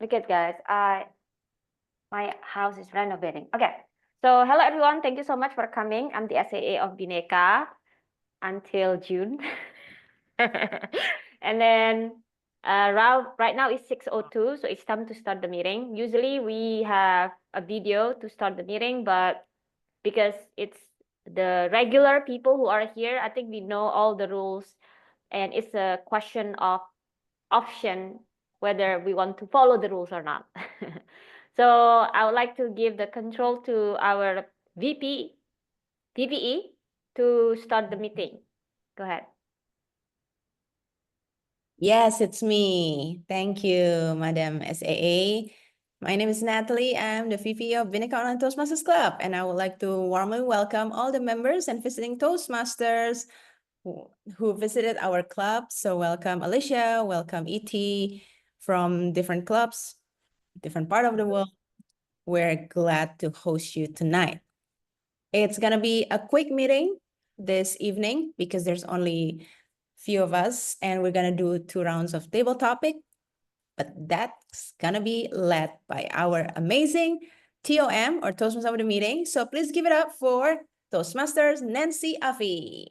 Okay, guys. My house is renovating. Okay. So hello everyone. Thank you so much for coming. I'm the SAA of Bhinneka until June. And then right now it's 6:02, so it's time to start the meeting. Usually we have a video to start the meeting, but because it's the regular people who are here, I think we know all the rules, and it's a question of option whether we want to follow the rules or not. So I would like to give the control to our VP, PPE, to start the meeting. Go ahead. Yes, it's me. Thank you, Madam SAA. My name is Natalie. I'm the VP of Bhinneka Online Toastmasters Club, and I would like to warmly welcome all the members and visiting Toastmasters who visited our club. So welcome Alicia, welcome ET from different clubs, different part of the world. We're glad to host you tonight. It's gonna be a quick meeting this evening because there's only few of us and we're gonna do 2 rounds of table topic, but that's gonna be led by our amazing TOM or Toastmasters of the meeting. So please give it up for Toastmasters Nancy Afi.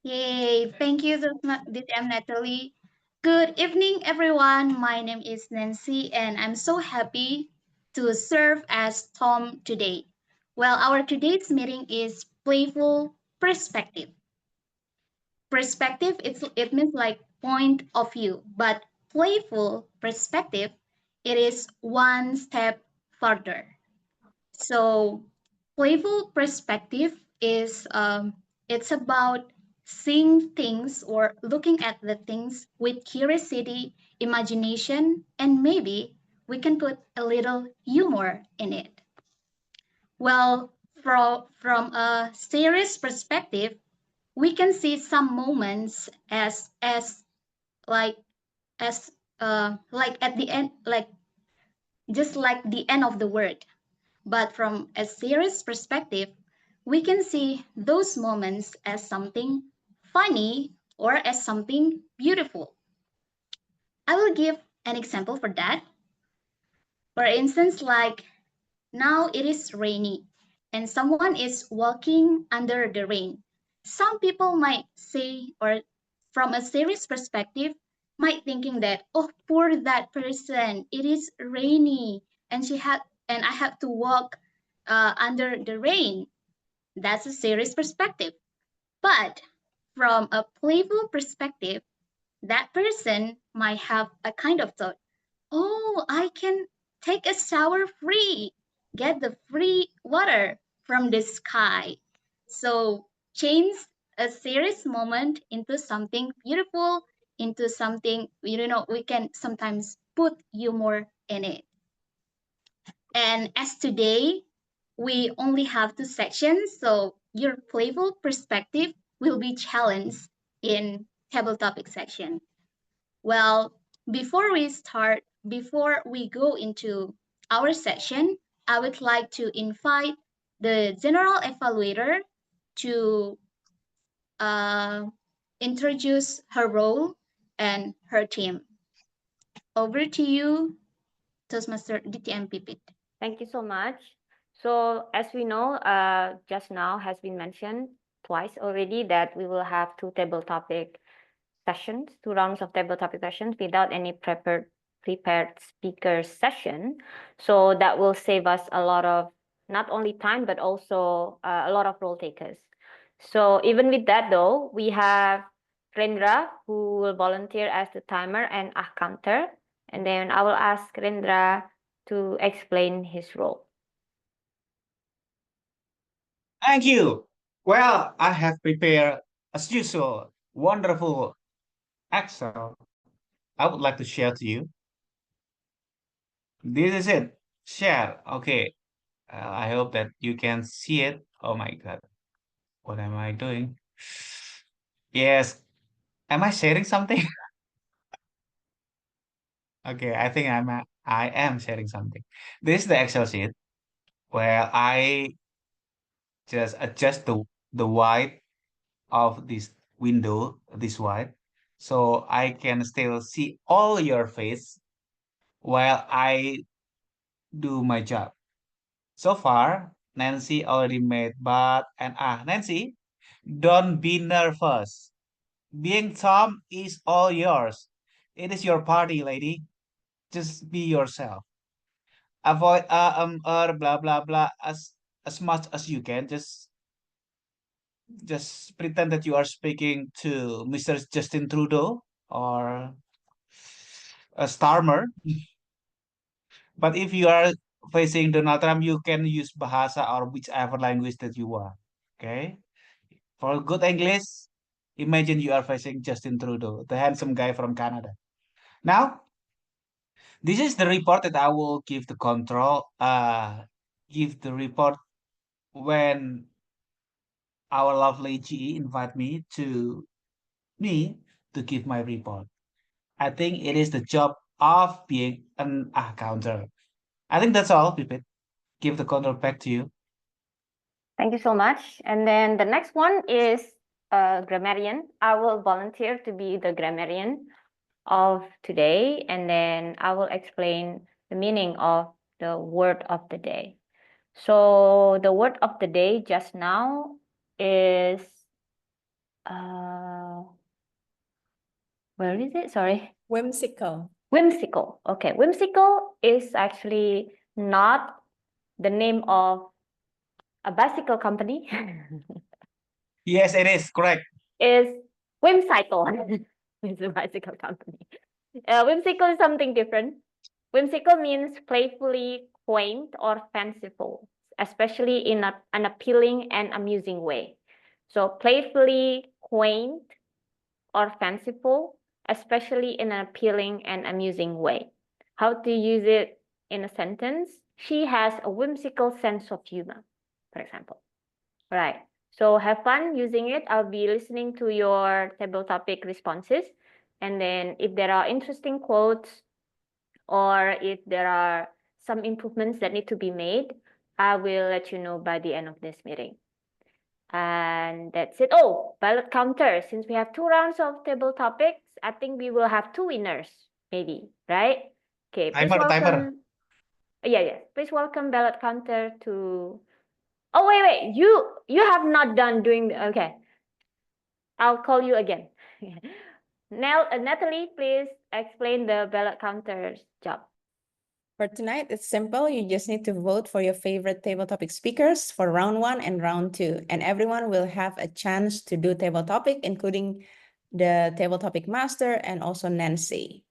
Yay, thank you, DTM Natalie. Good evening, everyone. My name is Nancy, and I'm so happy to serve as Tom today. Well, our today's meeting is Playful Perspective. Perspective, it means like point of view, but playful perspective, it is one step further. So playful perspective is it's about seeing things or looking at the things with curiosity, imagination, and maybe we can put a little humor in it. Well, from a serious perspective, we can see some moments as like as like at the end, like just like the end of the word. But from a serious perspective, we can see those moments as something funny or as something beautiful. I will give an example for that. For instance, like now it is rainy and someone is walking under the rain. Some people might say, or from a serious perspective, might thinking that, oh, poor that person, it is rainy and I have to walk under the rain. That's a serious perspective. But from a playful perspective, that person might have a kind of thought, oh, I can take a shower free, get the free water from the sky. So change a serious moment into something beautiful, into something, we can sometimes put humor in it. And as today, we only have 2 sections, so your playful perspective will be challenged in table topic section. Well, before we go into our session, I would like to invite the general evaluator to uh, introduce her role and her team. Over to you, Toastmaster DTM Pipit. Thank you so much. So as we know, just now has been mentioned twice already that we will have 2 table topic sessions, 2 rounds of table topic sessions without any prepared speaker session. So that will save us a lot of not only time but also a lot of role takers. So even with that though, we have Rendra who will volunteer as the timer and a counter, and then I will ask Rendra to explain his role. Thank you. Well, I have prepared, as usual, wonderful Excel. I would like to share to you. This is it. Share. Okay. I hope that you can see it. Oh my God. What am I doing? Yes. Am I sharing something? Okay, I think I am sharing something. This is the Excel sheet where I just adjust the white of this window, this white, so I can still see all your face while I do my job. So far, Nancy already made but and Nancy, don't be nervous. Being Tom is all yours. It is your party, lady. Just be yourself. Avoid blah blah blah as much as you can. Just pretend that you are speaking to Mr. Justin Trudeau or a Starmer. But if you are facing Donald Trump, you can use bahasa or whichever language that you want. Okay. For good English, imagine you are facing Justin Trudeau, the handsome guy from Canada. Now, this is the report that I will give the control, give the report when our lovely GE invite me to give my report. I think it is the job of being an accountant. I think that's all, Pipit. Give the control back to you. Thank you so much. And then the next one is a grammarian. I will volunteer to be the grammarian of today, and then I will explain the meaning of the word of the day. So the word of the day just now is where is it? Sorry. Whimsical. Whimsical. Okay, whimsical is actually not the name of a bicycle company. Yes, it is correct. Is whimsical. It's a bicycle company. Whimsical is something different. Whimsical means playfully quaint or fanciful, especially in an appealing and amusing way. So playfully quaint or fanciful, especially in an appealing and amusing way. How to use it in a sentence? She has a whimsical sense of humor, for example. Right. So have fun using it. I'll be listening to your table topic responses. And then if there are interesting quotes or if there are some improvements that need to be made, I will let you know by the end of this meeting. And that's it. Oh, ballot counter. Since we have 2 rounds of table topics, I think we will have 2 winners, maybe, right? Okay, please Timer. welcome. Yeah. Please welcome ballot counter to. Oh, wait. You have not done doing. Okay. I'll call you again. Natalie, please explain the ballot counter's job. For tonight, it's simple. You just need to vote for your favorite table topic speakers for round 1 and round 2. And everyone will have a chance to do table topic, including the table topic master and also Nancy.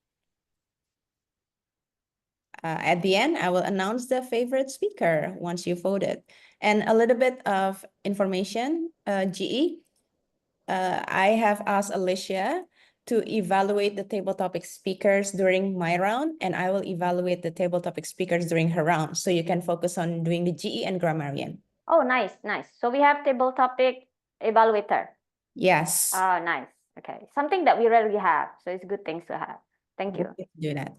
At the end, I will announce the favorite speaker once you voted. And a little bit of information, GE. I have asked Alicia to evaluate the table topic speakers during my round, and I will evaluate the table topic speakers during her round. So you can focus on doing the GE and grammarian. Oh, nice. So we have table topic evaluator. Yes. Oh, nice. Okay. Something that we rarely have. So it's good things to have. Thank you. Do that.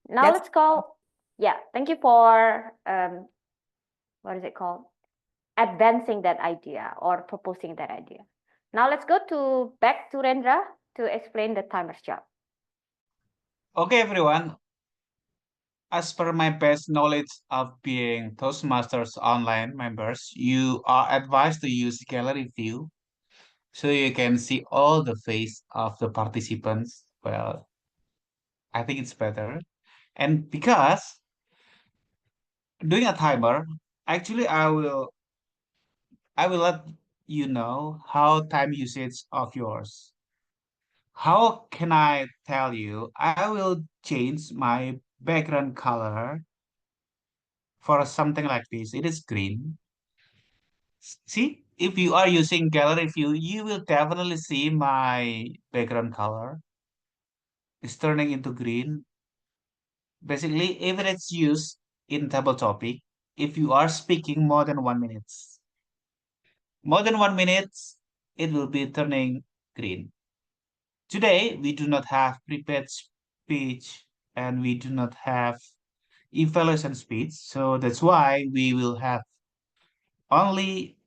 Now let's call. Yeah. Thank you for what is it called? Advancing that idea or proposing that idea. Now let's go back to Rendra to explain the timer's job. Okay, everyone. As per my best knowledge of being Toastmasters online members, you are advised to use gallery view so you can see all the face of the participants. Well, I think it's better. And because doing a timer, actually I will let you know how time usage of yours. How can I tell you? I will change my background color for something like this. It is green. See, if you are using gallery view, you will definitely see my background color is turning into green. Basically, if it's used in table topic, if you are speaking more than 1 minute, it will be turning green. Today, we do not have prepared speech and we do not have evaluation speech. So that's why we will have only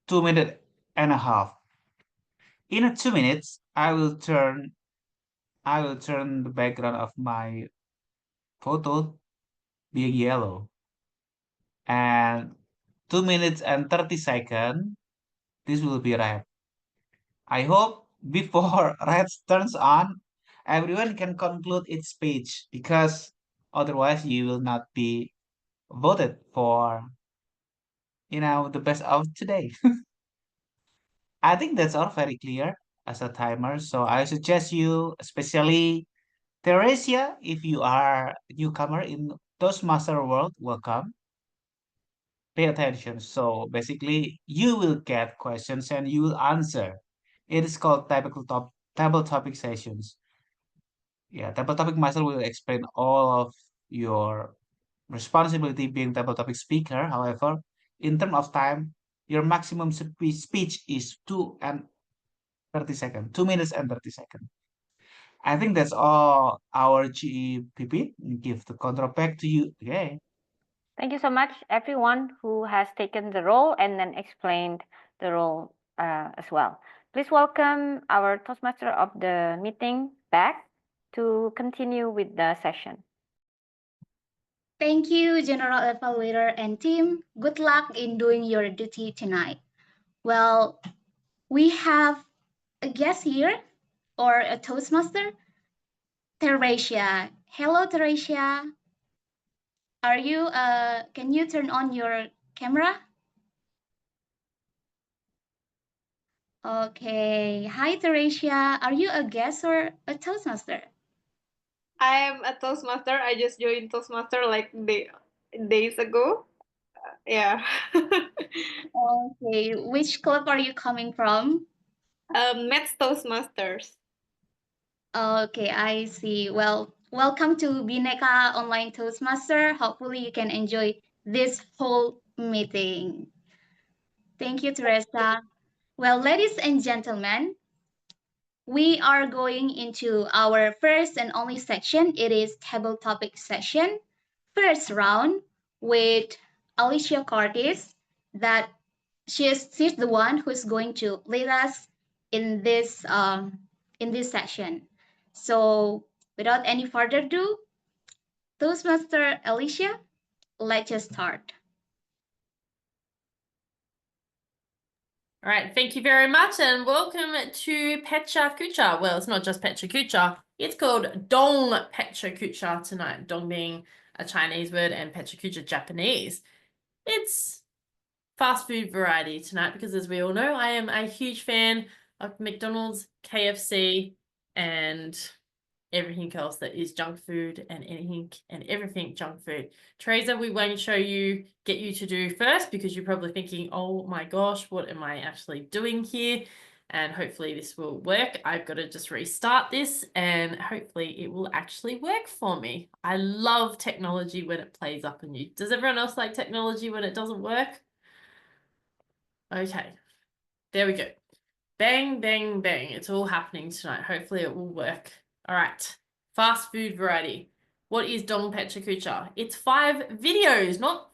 2 minutes and a half. In a 2 minutes, I will turn the background of my photo being yellow. And 2 minutes and 30 seconds, this will be red. I hope before red turns on, everyone can conclude its speech because otherwise you will not be voted for, the best of today. I think that's all very clear as a timer. So I suggest you, especially Teresia, if you are a newcomer in Toastmaster world, welcome. Pay attention. So basically, you will get questions and you will answer. It is called table topic sessions. Yeah, table topic master will explain all of your responsibility being table topic speaker. However, in terms of time, your maximum speech is 30 seconds, 2 minutes and 30 seconds. I think that's all our GEPP. Give the control back to you. Okay. Thank you so much, everyone who has taken the role and then explained the role as well. Please welcome our Toastmaster of the meeting back to continue with the session. Thank you, General Evaluator and team. Good luck in doing your duty tonight. Well, we have a guest here, or a Toastmaster, Teresia. Hello, Teresia. Can you turn on your camera? Okay. Hi, Teresia. Are you a guest or a Toastmaster? I am a Toastmaster. I just joined Toastmaster like days ago. Yeah. Okay. Which club are you coming from? Mets Toastmasters. Okay, I see. Well, welcome to Bhinneka Online Toastmaster. Hopefully you can enjoy this whole meeting. Thank you, Teresa. Well, ladies and gentlemen, we are going into our first and only section. It is table topic session. First round with Alicia Curtis, that she's the one who's going to lead us in this session. So without any further ado, Toastmaster Alicia, let's just start. All right, thank you very much and welcome to Pecha Kucha. Well, it's not just Pecha Kucha, it's called Dong Pecha Kucha tonight. Dong being a Chinese word and Pecha Kucha Japanese. It's fast food variety tonight because, as we all know, I am a huge fan of McDonald's, KFC, and everything else that is junk food and anything and everything junk food. Teresa, we won't get you to do first because you're probably thinking, oh my gosh, what am I actually doing here? And hopefully this will work. I've got to just restart this and hopefully it will actually work for me. I love technology when it plays up on you. Does everyone else like technology when it doesn't work? Okay, there we go. Bang, bang, bang. It's all happening tonight. Hopefully it will work. All right. Fast food variety. What is Dong Pecha Kucha? It's 5 videos, not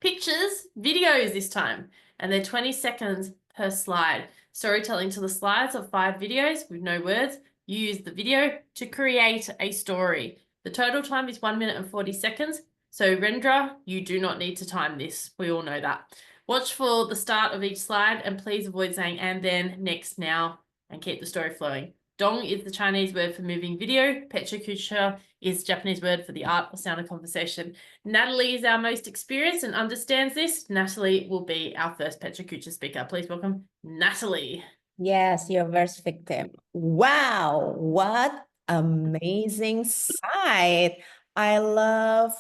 pictures, videos this time. And they're 20 seconds per slide. Storytelling to the slides of 5 videos with no words. You use the video to create a story. The total time is 1 minute and 40 seconds. So Rendra, you do not need to time this. We all know that. Watch for the start of each slide and please avoid saying and then, next, now, and keep the story flowing. Dong is the Chinese word for moving video. Pecha Kucha is Japanese word for the art or sound of conversation. Natalie is our most experienced and understands this. Natalie will be our first Pecha Kucha speaker. Please welcome Natalie. Yes, your first victim. Wow, what amazing sight. I love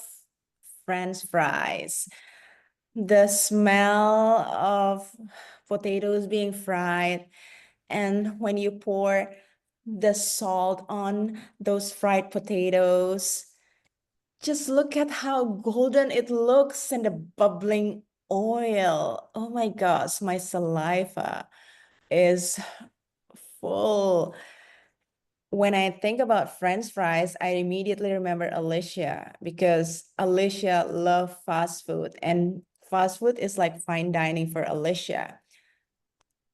French fries. The smell of potatoes being fried, and when you pour the salt on those fried potatoes, just look at how golden it looks and the bubbling oil. Oh my gosh, my saliva is full. When I think about French fries, I immediately remember Alicia because Alicia loves fast food and fast food is like fine dining for Alicia.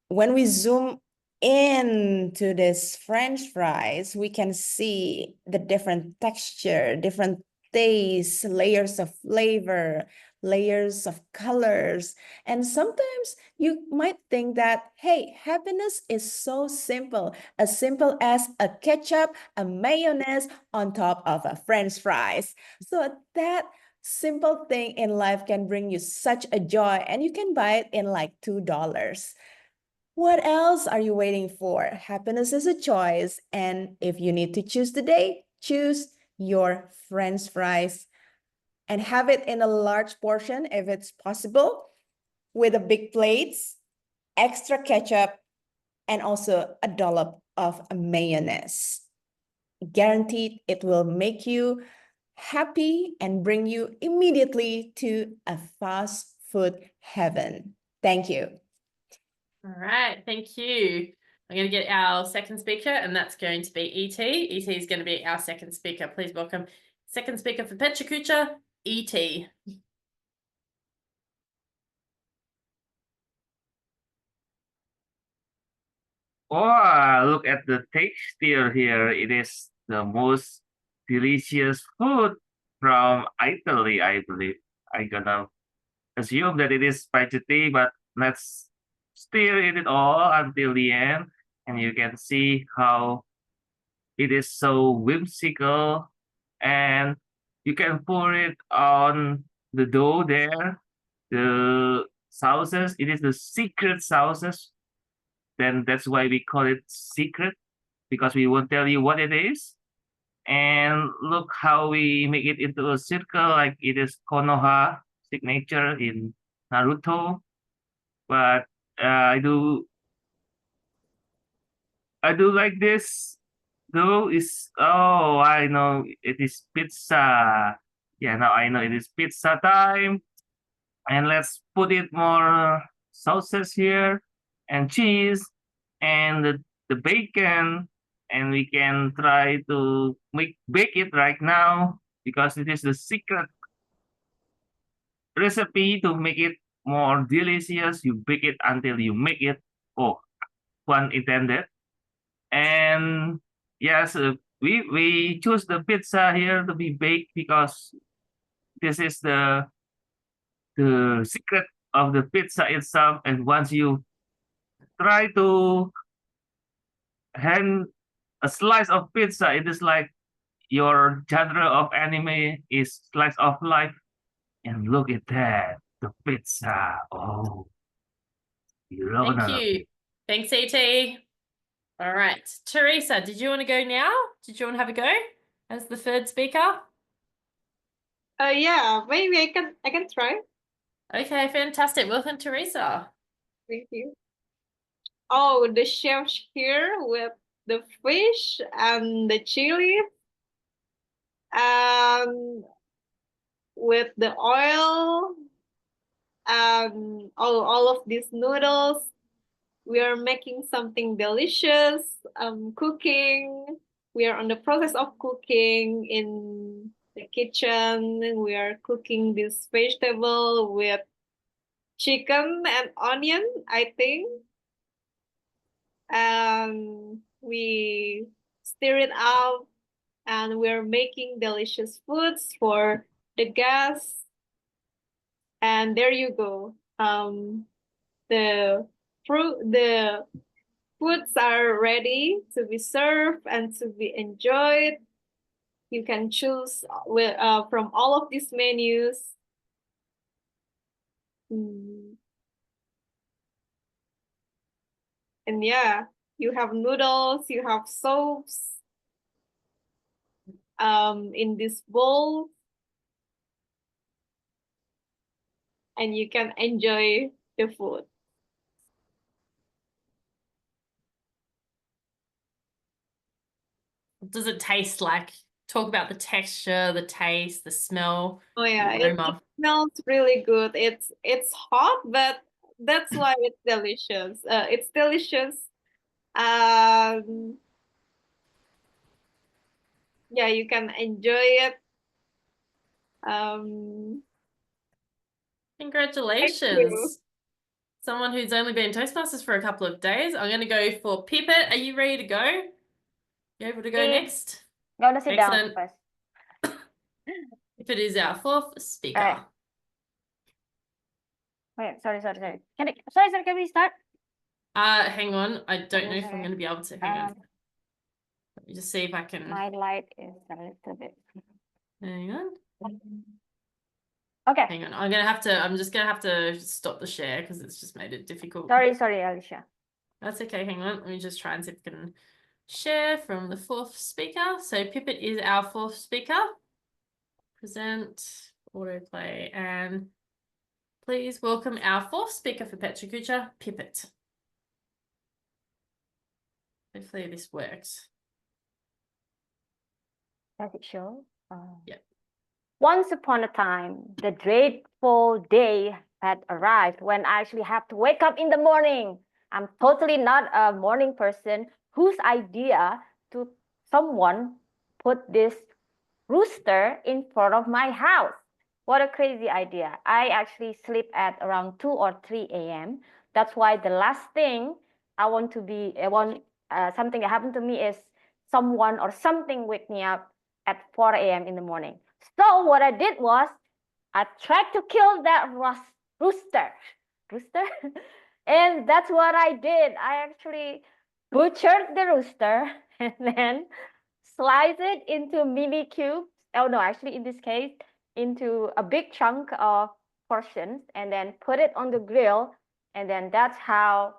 When we zoom into this French fries, we can see the different texture, different taste, layers of flavor, layers of colors. And sometimes you might think that, hey, happiness is so simple, as simple as a ketchup, a mayonnaise on top of a French fries. So that simple thing in life can bring you such a joy, and you can buy it in like $2. What else are you waiting for? Happiness is a choice, and if you need to choose today, choose your French fries and have it in a large portion if it's possible, with a big plates, extra ketchup, and also a dollop of mayonnaise. Guaranteed it will make you happy and bring you immediately to a fast food heaven. Thank you. All right, thank you. I'm going to get our second speaker, and that's going to be ET. ET is going to be our second speaker. Please welcome second speaker for Pechakucha, ET. Oh, look at the texture here. It is the most delicious food from Italy, I believe. I'm gonna assume that it is spaghetti, but let's still eat it all until the end. And you can see how it is so whimsical. And you can pour it on the dough there. The sauces, it is the secret sauces. Then that's why we call it secret, because we won't tell you what it is. And look how we make it into a circle, like it is Konoha signature in Naruto. But I do like this. Though is, oh, I know it is pizza. Yeah, now I know it is pizza time. And let's put it more sauces here and cheese and the bacon, and we can try to bake it right now, because it is the secret recipe to make it more delicious. You bake it until you make it. Oh, pun intended. And yes, we choose the pizza here to be baked because this is the secret of the pizza itself. And once you try to hand a slice of pizza, it is like your genre of anime is slice of life. And look at that, the pizza. Oh, you Thank know. you. Thanks, ET. All right, Teresa, did you want to go now? Did you want to have a go as the third speaker? Yeah, maybe I can try. Okay, fantastic. Welcome, Teresa. Thank you. Oh, the chef's here with the fish and the chili, and with the oil, and all of these noodles. We are making something delicious. Cooking. We are on the process of cooking in the kitchen. We are cooking this vegetable with chicken and onion, I think. And we stir it out, and we're making delicious foods for the guests. And there you go. The foods are ready to be served and to be enjoyed. You can choose from all of these menus. And yeah, you have noodles, you have soups in this bowl, and you can enjoy the food. What does it taste like? Talk about the texture, the taste, the smell. Oh yeah, the it aroma. smells really good. It's hot, but that's why it's delicious. It's delicious. Yeah, you can enjoy it. Congratulations. Someone who's only been Toastmasters for a couple of days. I'm going to go for Pipit. Are you ready to go? You able to go Yeah. next? Gonna sit down Excellent. first. Pipit is our fourth speaker. Wait, sorry. Can we start? Hang on. I don't know if I'm Okay. going to be able to. Hang on. Um, Let me just see if I can. my light is a little bit. Hang on. Okay. Hang on. I'm just gonna have to stop the share because it's just made it difficult. Sorry, Alicia. That's okay. Hang on. Let me just try and see if I can share from the fourth speaker. So Pipit is our fourth speaker. Present, autoplay, and please welcome our fourth speaker for Pecha Kucha, Pipit. Hopefully this works. Does it show? Yep. Once upon a time, the dreadful day had arrived when I actually have to wake up in the morning. I'm totally not a morning person whose idea to someone put this rooster in front of my house. What a crazy idea. I actually sleep at around 2 or 3 a.m. That's why the last thing something that happened to me is someone or something wake me up at 4 a.m. in the morning. So what I did was I tried to kill that rooster. And that's what I did. I actually butchered the rooster and then slice it into mini cubes. Oh no, actually in this case, into a big chunk of portions and then put it on the grill. And then that's how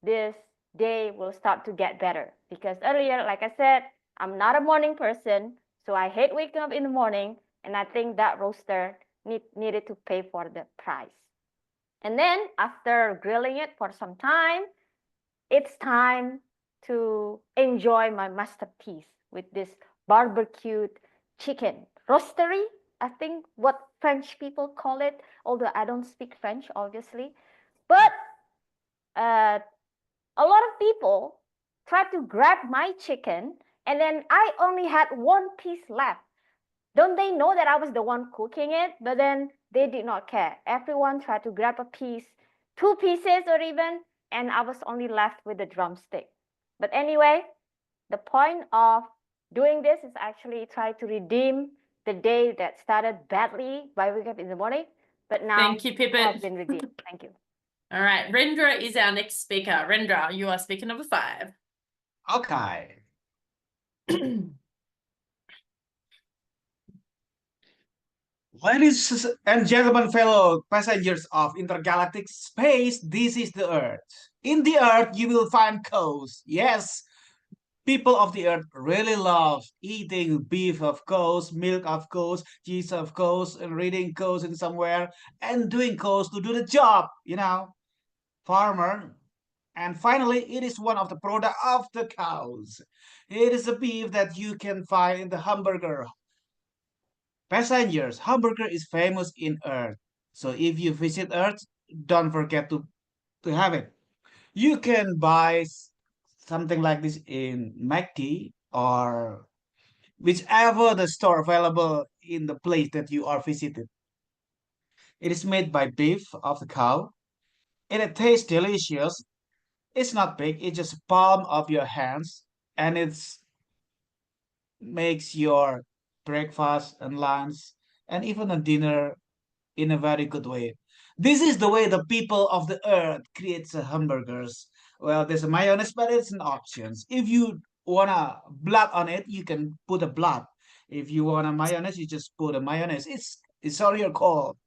this day will start to get better. Because earlier, like I said, I'm not a morning person. So I hate waking up in the morning. And I think that roaster needed to pay for the price. And then after grilling it for some time, it's time to enjoy my masterpiece with this barbecued chicken roastery. I think what French people call it, although I don't speak French, obviously. But a lot of people tried to grab my chicken, and then I only had one piece left. Don't they know that I was the one cooking it? But then they did not care. Everyone tried to grab a piece, 2 pieces or even, and I was only left with the drumstick. But anyway, the point of doing this is actually try to redeem the day that started badly by waking up in the morning. But now Thank you, Pipit. has been redeemed. Thank you. All right, Rendra is our next speaker. Rendra, you are speaker number 5. Okay. Ladies and gentlemen, fellow passengers of intergalactic space, this is the Earth. In the Earth, you will find cows. Yes, people of the Earth really love eating beef of cows, milk of cows, cheese of cows, and reading cows in somewhere, and doing cows to do the job, farmer. And finally, it is one of the products of the cows. It is a beef that you can find in the hamburger. Passengers, hamburger is famous in Earth. So if you visit Earth, don't forget to have it. You can buy something like this in McD or whichever the store available in the place that you are visited. It is made by beef of the cow and it tastes delicious. It's not big, it's just palm of your hands and it's makes your breakfast and lunch and even a dinner in a very good way. This is the way the people of the earth creates hamburgers. Well, there's a mayonnaise, but it's an option. If you wanna blood on it, you can put a blood. If you want a mayonnaise, you just put a mayonnaise. It's all your call,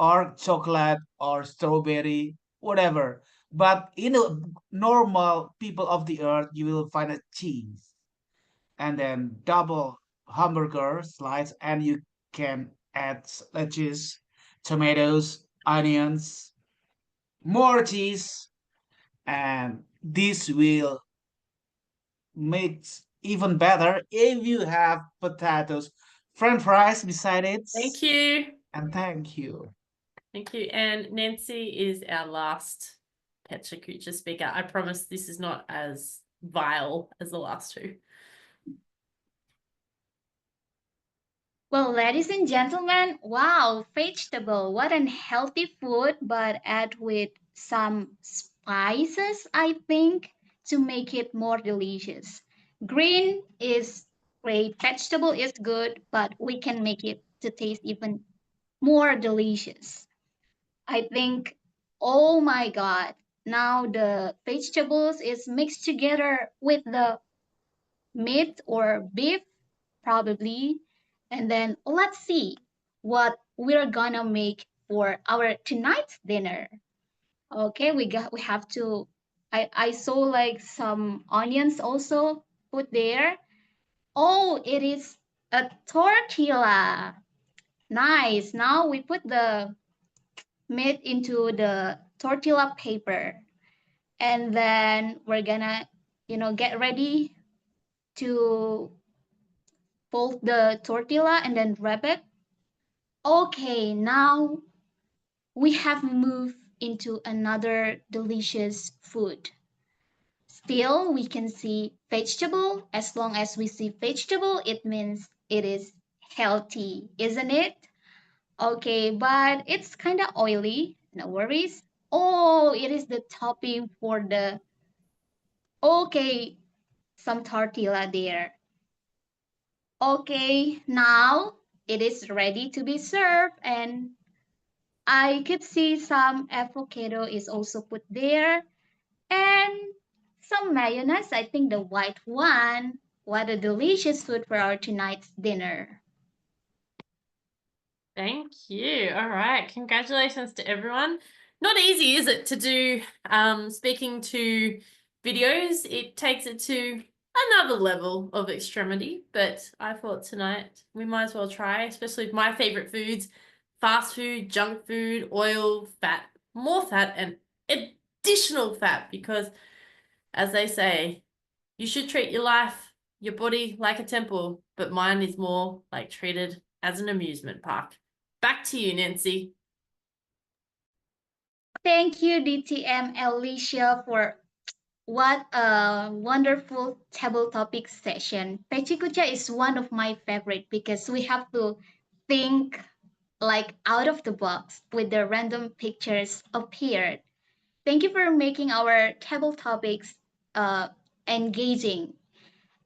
or chocolate, or strawberry, whatever. But in a normal people of the earth, you will find a cheese and then double hamburger slice, and you can add lettuce, tomatoes, onions, more cheese, and this will make even better if you have potatoes, French fries beside it. Thank you. And thank you. Thank you. And Nancy is our last Pecha Kucha speaker. I promise this is not as vile as the last 2. Well, ladies and gentlemen, wow, vegetable, what an healthy food, but add with some spices, I think, to make it more delicious. Green is great, vegetable is good, but we can make it to taste even more delicious. I think, oh my God, now the vegetables is mixed together with the meat or beef, probably. And then let's see what we're gonna make for our tonight's dinner. Okay, we have to I saw like some onions also put there. Oh, it is a tortilla. Nice. Now we put the meat into the tortilla paper. And then we're gonna, get ready to fold the tortilla and then wrap it. Okay, now we have moved into another delicious food. Still, we can see vegetable. As long as we see vegetable, it means it is healthy, isn't it? Okay, but it's kind of oily. No worries. Oh, it is the topping for the. Okay, some tortilla there. Okay, now it is ready to be served, and I could see some avocado is also put there, and some mayonnaise. I think the white one. What a delicious food for our tonight's dinner. Thank you. All right. Congratulations to everyone. Not easy, is it, to do speaking to videos? It takes it to another level of extremity, but I thought tonight we might as well try, especially my favorite foods, fast food, junk food, oil, fat, more fat, and additional fat, because as they say, you should treat your life, your body like a temple, but mine is more like treated as an amusement park. Back to you, Nancy. Thank you, DTM Alicia, for what a wonderful table topic session. Pechi Kucha is one of my favorite because we have to think like out of the box with the random pictures appeared. Thank you for making our table topics engaging.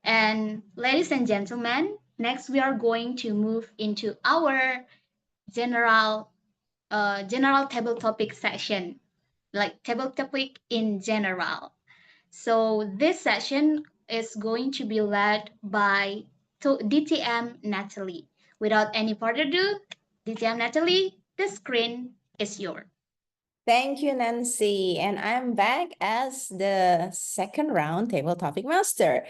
And ladies and gentlemen, next we are going to move into our general general table topic session, like table topic in general. So this session is going to be led by DTM Natalie. Without any further ado, DTM Natalie, the screen is yours. Thank you, Nancy. And I'm back as the second round table topic master.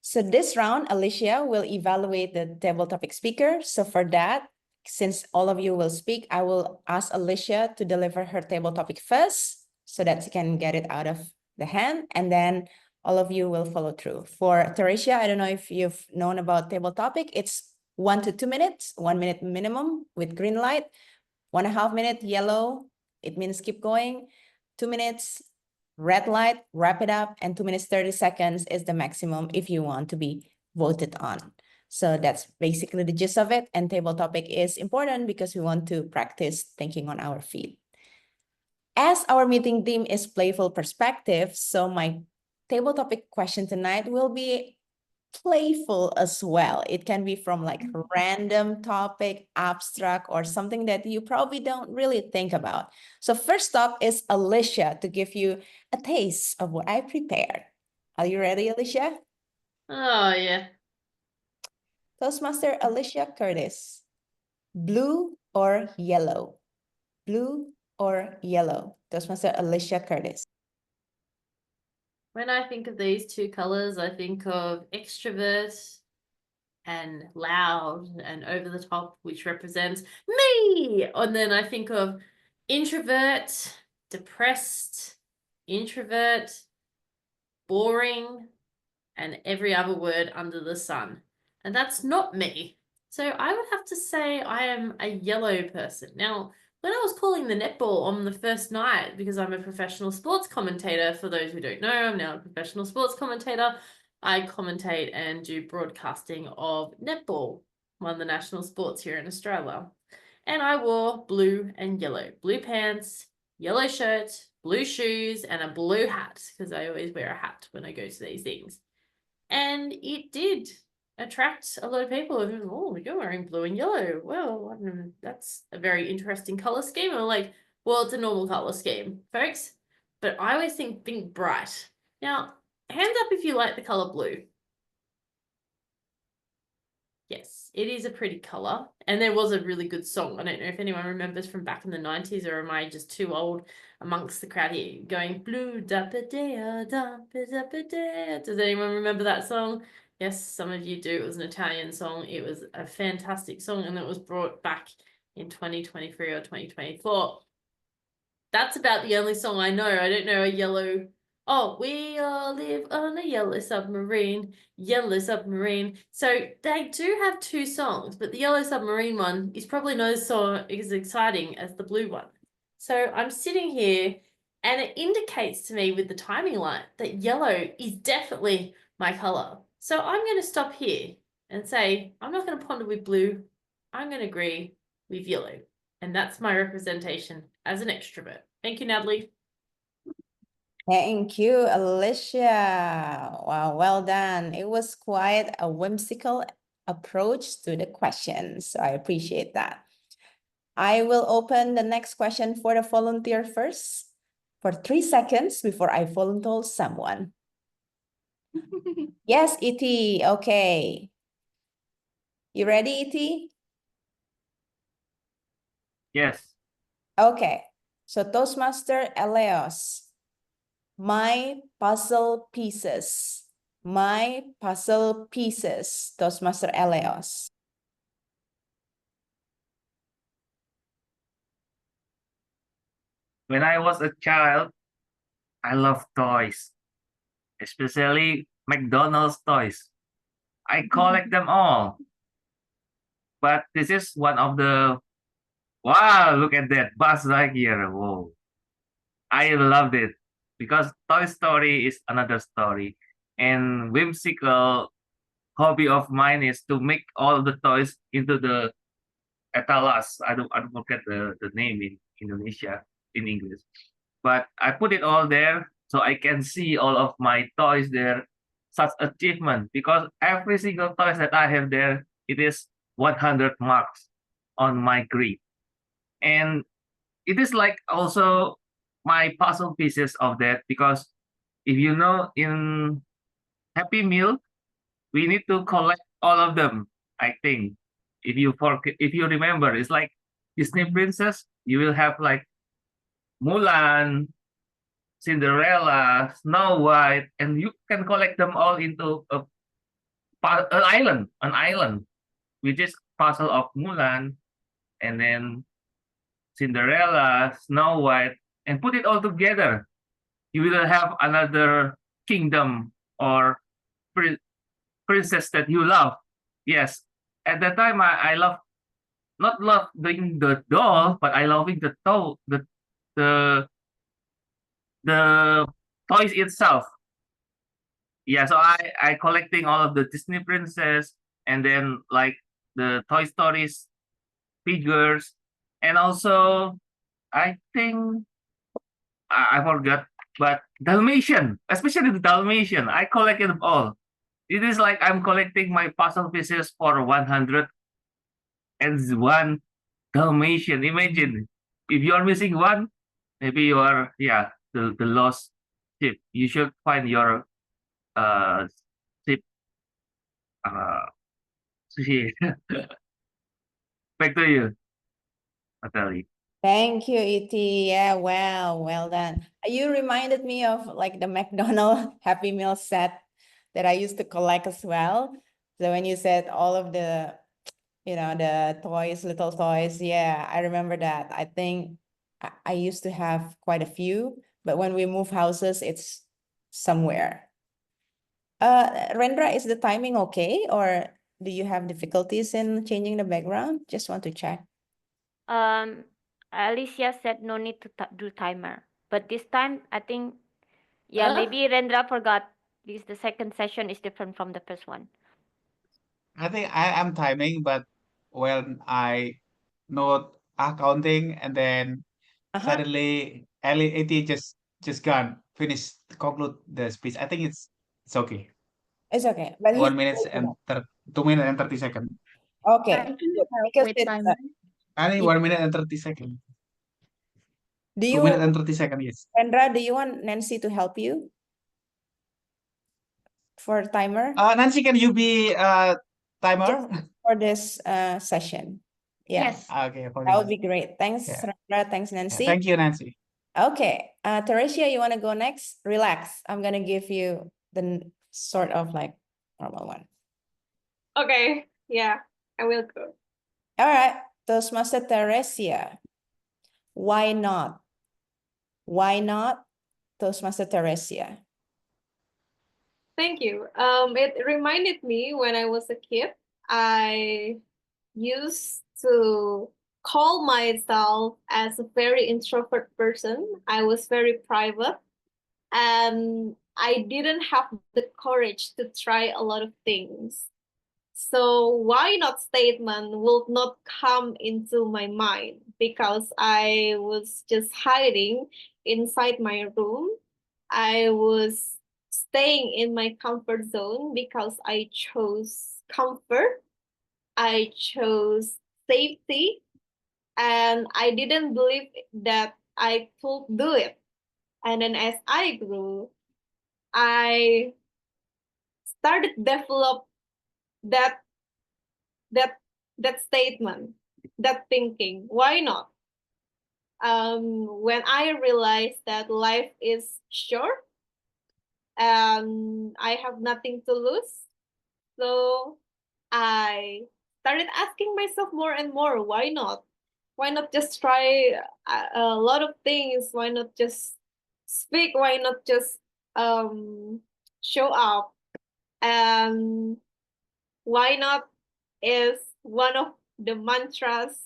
So this round, Alicia will evaluate the table topic speaker. So for that, since all of you will speak, I will ask Alicia to deliver her table topic first so that she can get it out of the hand. And then all of you will follow through. For Teresia, I don't know if you've known about table topic. It's 1 to 2 minutes, 1 minute minimum with green light, 1.5 minute yellow. It means keep going. 2 minutes, red light, wrap it up, and 2 minutes, 30 seconds is the maximum if you want to be voted on. So that's basically the gist of it. And table topic is important because we want to practice thinking on our feet. As our meeting theme is playful perspective, so my table topic question tonight will be playful as well. It can be from like a random topic, abstract, or something that you probably don't really think about. So first up is Alicia to give you a taste of what I prepared. Are you ready, Alicia? Oh, yeah. Toastmaster Alicia Curtis. Blue or yellow? Blue or yellow? Toastmaster Alicia Curtis. When I think of these two colors, I think of extrovert and loud and over the top, which represents me. And then I think of introvert, depressed, introvert, boring, and every other word under the sun. And that's not me. So I would have to say I am a yellow person. Now, when I was calling the netball on the first night, because I'm a professional sports commentator, for those who don't know, I'm now a professional sports commentator. I commentate and do broadcasting of netball, one of the national sports here in Australia. And I wore blue and yellow, blue pants, yellow shirt, blue shoes, and a blue hat, because I always wear a hat when I go to these things. And it did attract a lot of people. Oh, you're wearing blue and yellow. Well, that's a very interesting color scheme. And I'm like, well, it's a normal color scheme, folks. But I always think bright. Now, hands up if you like the color blue. Yes, it is a pretty color. And there was a really good song. I don't know if anyone remembers from back in the 90s, or am I just too old amongst the crowd here going blue da-ba-dea, da-ba-da-ba-dea. Does anyone remember that song? Yes, some of you do. It was an Italian song. It was a fantastic song, and it was brought back in 2023 or 2024. That's about the only song I know. I don't know a yellow. Oh, we all live on a yellow submarine, yellow submarine. So they do have two songs, but the yellow submarine one is probably not as exciting as the blue one. So I'm sitting here, and it indicates to me with the timing light that yellow is definitely my color. So I'm going to stop here and say, I'm not going to ponder with blue. I'm going to agree with yellow. And that's my representation as an extrovert. Thank you, Natalie. Thank you, Alicia. Wow, well done. It was quite a whimsical approach to the question, so I appreciate that. I will open the next question for the volunteer first for 3 seconds before I volunteer someone. Yes, E.T. Okay. You ready, E.T.? Yes. Okay. So Toastmaster Eleos. My puzzle pieces. My puzzle pieces. Toastmaster Eleos. When I was a child, I loved toys, especially McDonald's toys. I collect them all. But this is one of the wow, look at that Buzz Lightyear. Whoa. I loved it because Toy Story is another story. And whimsical hobby of mine is to make all the toys into the etalas. I don't forget the name in Indonesia in English. But I put it all there so I can see all of my toys there. Such achievement because every single toys that I have there, it is 100 marks on my grade. And it is like also my puzzle pieces of that because if you know in Happy Meal, we need to collect all of them. I think if you remember, it's like Disney princess. You will have like Mulan, Cinderella, Snow White, and you can collect them all into an island, which is puzzle of Mulan, and then Cinderella, Snow White, and put it all together. You will have another kingdom or princess that you love. Yes, at that time I love not loving the doll, but I loving the the toys itself. Yeah, so I collecting all of the Disney princess and then like the Toy Stories figures, and also I think I forgot, but Dalmatian, especially the Dalmatian, I collected them all. It is like I'm collecting my puzzle pieces for 101 Dalmatian. Imagine if you are missing one, maybe you are the lost sheep. You should find your sheep sheep. Back to you, Natalie. Thank you, E.T. Yeah, well done. You reminded me of like the McDonald's Happy Meal set that I used to collect as well. So when you said all of the, the toys, little toys, yeah, I remember that. I think I used to have quite a few, but when we move houses, it's somewhere. Rendra, is the timing okay, or do you have difficulties in changing the background? Just want to check. Alicia said no need to do timer, but this time I think, yeah, maybe Rendra forgot because the second session is different from the first one. I think I am timing, but when I note accounting and then suddenly LAT just gone, finish conclude the speech. I think it's okay. It's okay, but 1 minute and 2 minutes and 30 seconds. Okay, I can good. help Because with it's timer. Any Yeah. 1 minute and 30 seconds. Do 2 minutes you, and 30 seconds, yes. Sandra, do you want Nancy to help you for timer Nancy, can you be timer? for this session? Yeah, Yes. Okay, for that would this. be great. Thanks, Yeah. Sandra. Thanks, Yeah, Nancy. thank you, Nancy. Okay, Teresia, you want to go next? Relax. I'm gonna give you the sort of like normal one. Okay, yeah, I will go. All right, Toastmaster Teresia. Why not? Why not Toastmaster Teresia? Thank you. It reminded me when I was a kid, I used to call myself as a very introvert person. I was very private and I didn't have the courage to try a lot of things. So why not statement will not come into my mind because I was just hiding inside my room. I was staying in my comfort zone because I chose comfort. I chose safety and I didn't believe that I could do it. And then as I grew, I started develop that that that statement, that thinking. Why not? When I realized that life is short and I have nothing to lose, so I started asking myself more and more, why not? Why not just try a lot of things? Why not just speak? Why not just show up? And why not is one of the mantras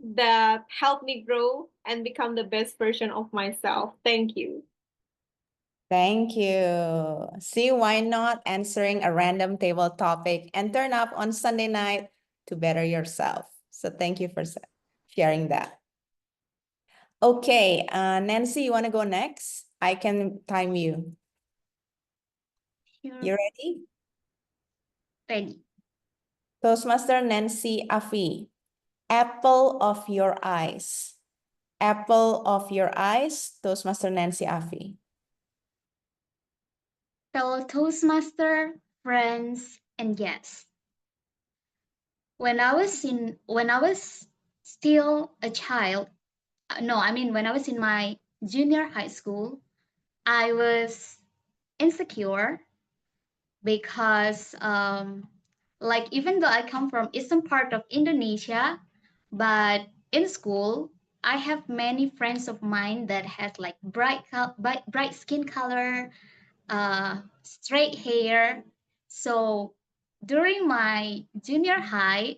that helped me grow and become the best version of myself. Thank you. Thank you. See, why not answering a random table topic and turn up on Sunday night to better yourself? So thank you for sharing that. Okay, Nancy, you want to go next? I can time you. Sure. You ready? Ready. Toastmaster Nancy Afi, apple of your eyes. Apple of your eyes, Toastmaster Nancy Afi. Fellow Toastmaster, friends, and guests. When I was still a child, when I was in my junior high school, I was insecure because like even though I come from eastern part of Indonesia, but in school I have many friends of mine that has like bright skin color, straight hair. So during my junior high,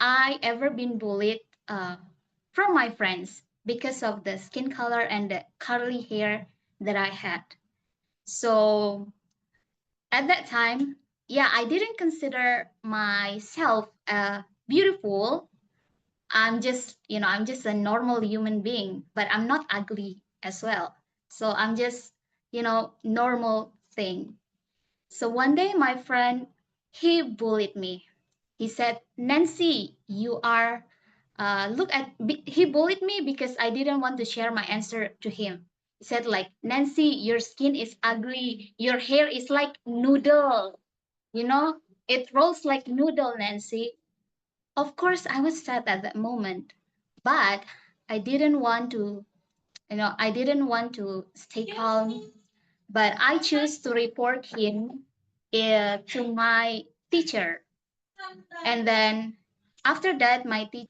I ever been bullied from my friends because of the skin color and the curly hair that I had. So at that time, yeah, I didn't consider myself beautiful. I'm just a normal human being, but I'm not ugly as well. So I'm just, normal thing. So one day my friend, he bullied me. He said, Nancy, you are, he bullied me because I didn't want to share my answer to him. He said like, Nancy, your skin is ugly. Your hair is like noodle. It rolls like noodle, Nancy. Of course, I was sad at that moment, but I didn't want to, I didn't want to stay calm, but I chose to report him to my teacher. And then after that, my teacher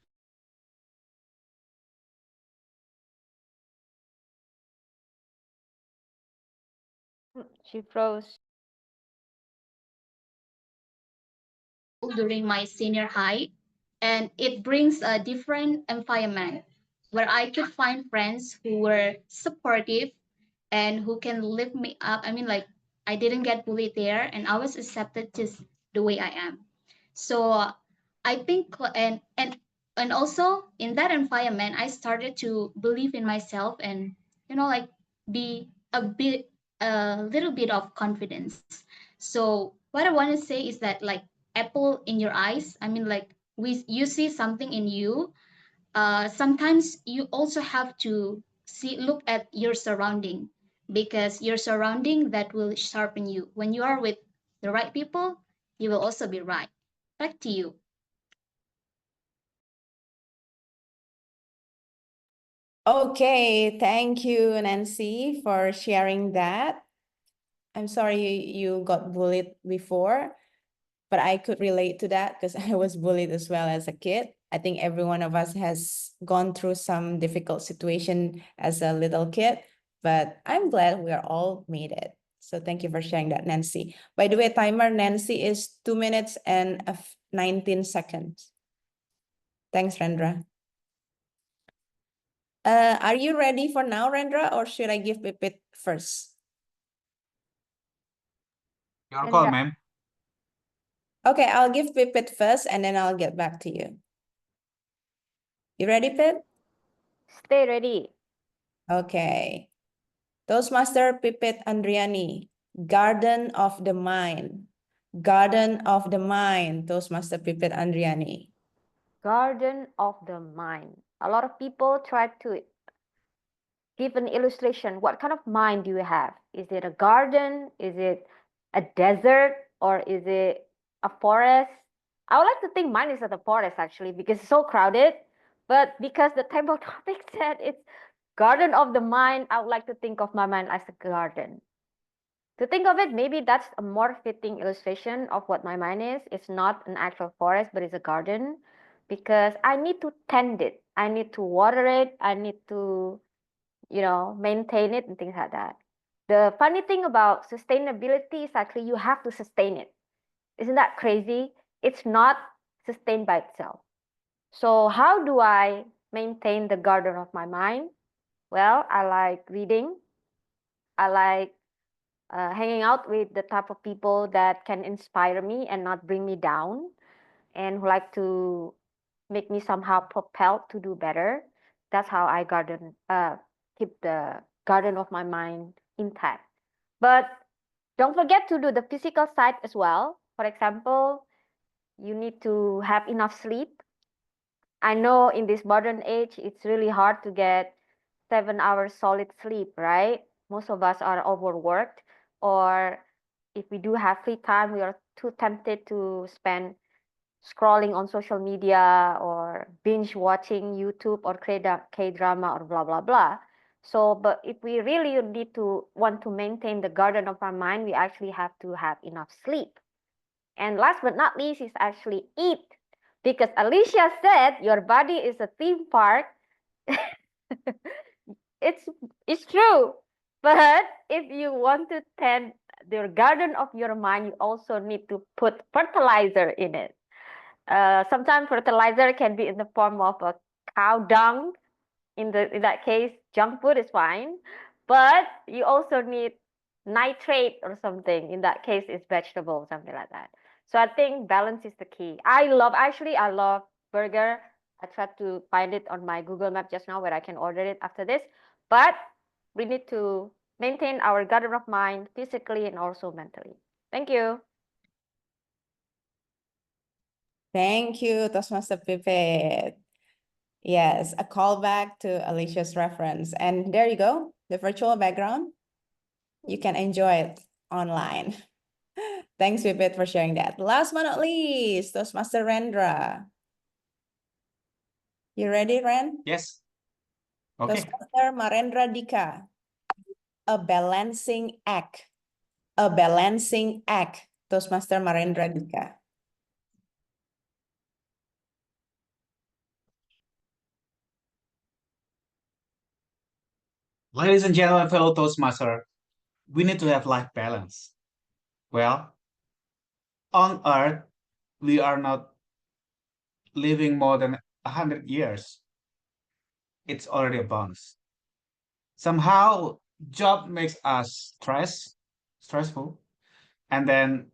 She froze. during my senior high, and it brings a different environment where I could find friends who were supportive and who can lift me up. Like I didn't get bullied there, and I was accepted just the way I am. So I think, and also in that environment, I started to believe in myself and like be a little bit of confidence. So what I want to say is that like apple in your eyes. I mean, like you see something in you. Sometimes you also have to look at your surrounding, because your surrounding that will sharpen you. When you are with the right people, you will also be right. Back to you. Okay, thank you, Nancy, for sharing that. I'm sorry you got bullied before, but I could relate to that because I was bullied as well as a kid. I think every one of us has gone through some difficult situation as a little kid, but I'm glad we are all made it. So thank you for sharing that, Nancy. By the way, timer, Nancy, is 2 minutes and 19 seconds. Thanks, Rendra. Are you ready for now, Rendra, or should I give Pipit first? Your call, Rendra. ma'am. Okay, I'll give Pipit first and then I'll get back to you. You ready, Pip? Stay ready. Okay. Toastmaster Pipit Andriani, Garden of the Mind. Garden of the Mind, Toastmaster Pipit Andriani. Garden of the mind. A lot of people try to give an illustration. What kind of mind do you have? Is it a garden? Is it a desert? Or is it a forest? I would like to think mine is at the forest actually because it's so crowded. But because the table topic said it's garden of the mind, I would like to think of my mind as a garden. To think of it, maybe that's a more fitting illustration of what my mind is. It's not an actual forest, but it's a garden because I need to tend it. I need to water it. I need to, maintain it and things like that. The funny thing about sustainability is actually you have to sustain it. Isn't that crazy? It's not sustained by itself. So how do I maintain the garden of my mind? Well, I like reading. I like hanging out with the type of people that can inspire me and not bring me down, and who like to make me somehow propelled to do better. That's how I keep the garden of my mind intact. But don't forget to do the physical side as well. For example, you need to have enough sleep. I know in this modern age, it's really hard to get 7 hours solid sleep, right? Most of us are overworked, or if we do have free time, we are too tempted to spend scrolling on social media or binge watching YouTube or K-drama or blah, blah, blah. So, but if we really want to maintain the garden of our mind, we actually have to have enough sleep. And last but not least is actually eat. Because Alicia said your body is a theme park. it's true. But if you want to tend the garden of your mind, you also need to put fertilizer in it. Sometimes fertilizer can be in the form of a cow dung. In that case, junk food is fine. But you also need nitrate or something. In that case, it's vegetable, something like that. So I think balance is the key. I love burger. I tried to find it on my Google Map just now where I can order it after this. But we need to maintain our garden of mind physically and also mentally. Thank you. Thank you, Toastmaster Pipit. Yes, a callback to Alicia's reference. And there you go, the virtual background. You can enjoy it online. Thanks, Pipit, for sharing that. Last but not least, Toastmaster Rendra. You ready, Ren? Yes. Okay. Toastmaster Marendra Dika. A balancing act. A balancing act. Toastmaster Marendra Dika. Ladies and gentlemen, fellow Toastmaster, we need to have life balance. Well, on Earth, we are not living more than 100 years. It's already a bonus. Somehow, job makes us stressful, and then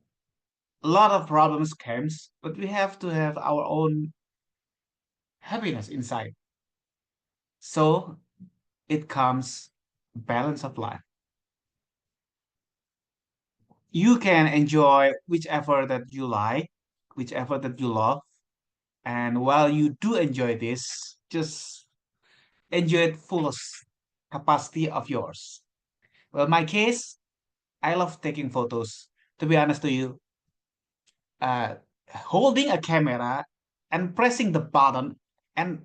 a lot of problems comes, but we have to have our own happiness inside. So it comes balance of life. You can enjoy whichever that you like, whichever that you love. And while you do enjoy this, just enjoy it fullest capacity of yours. Well, my case, I love taking photos. To be honest to you, uh, holding a camera and pressing the button and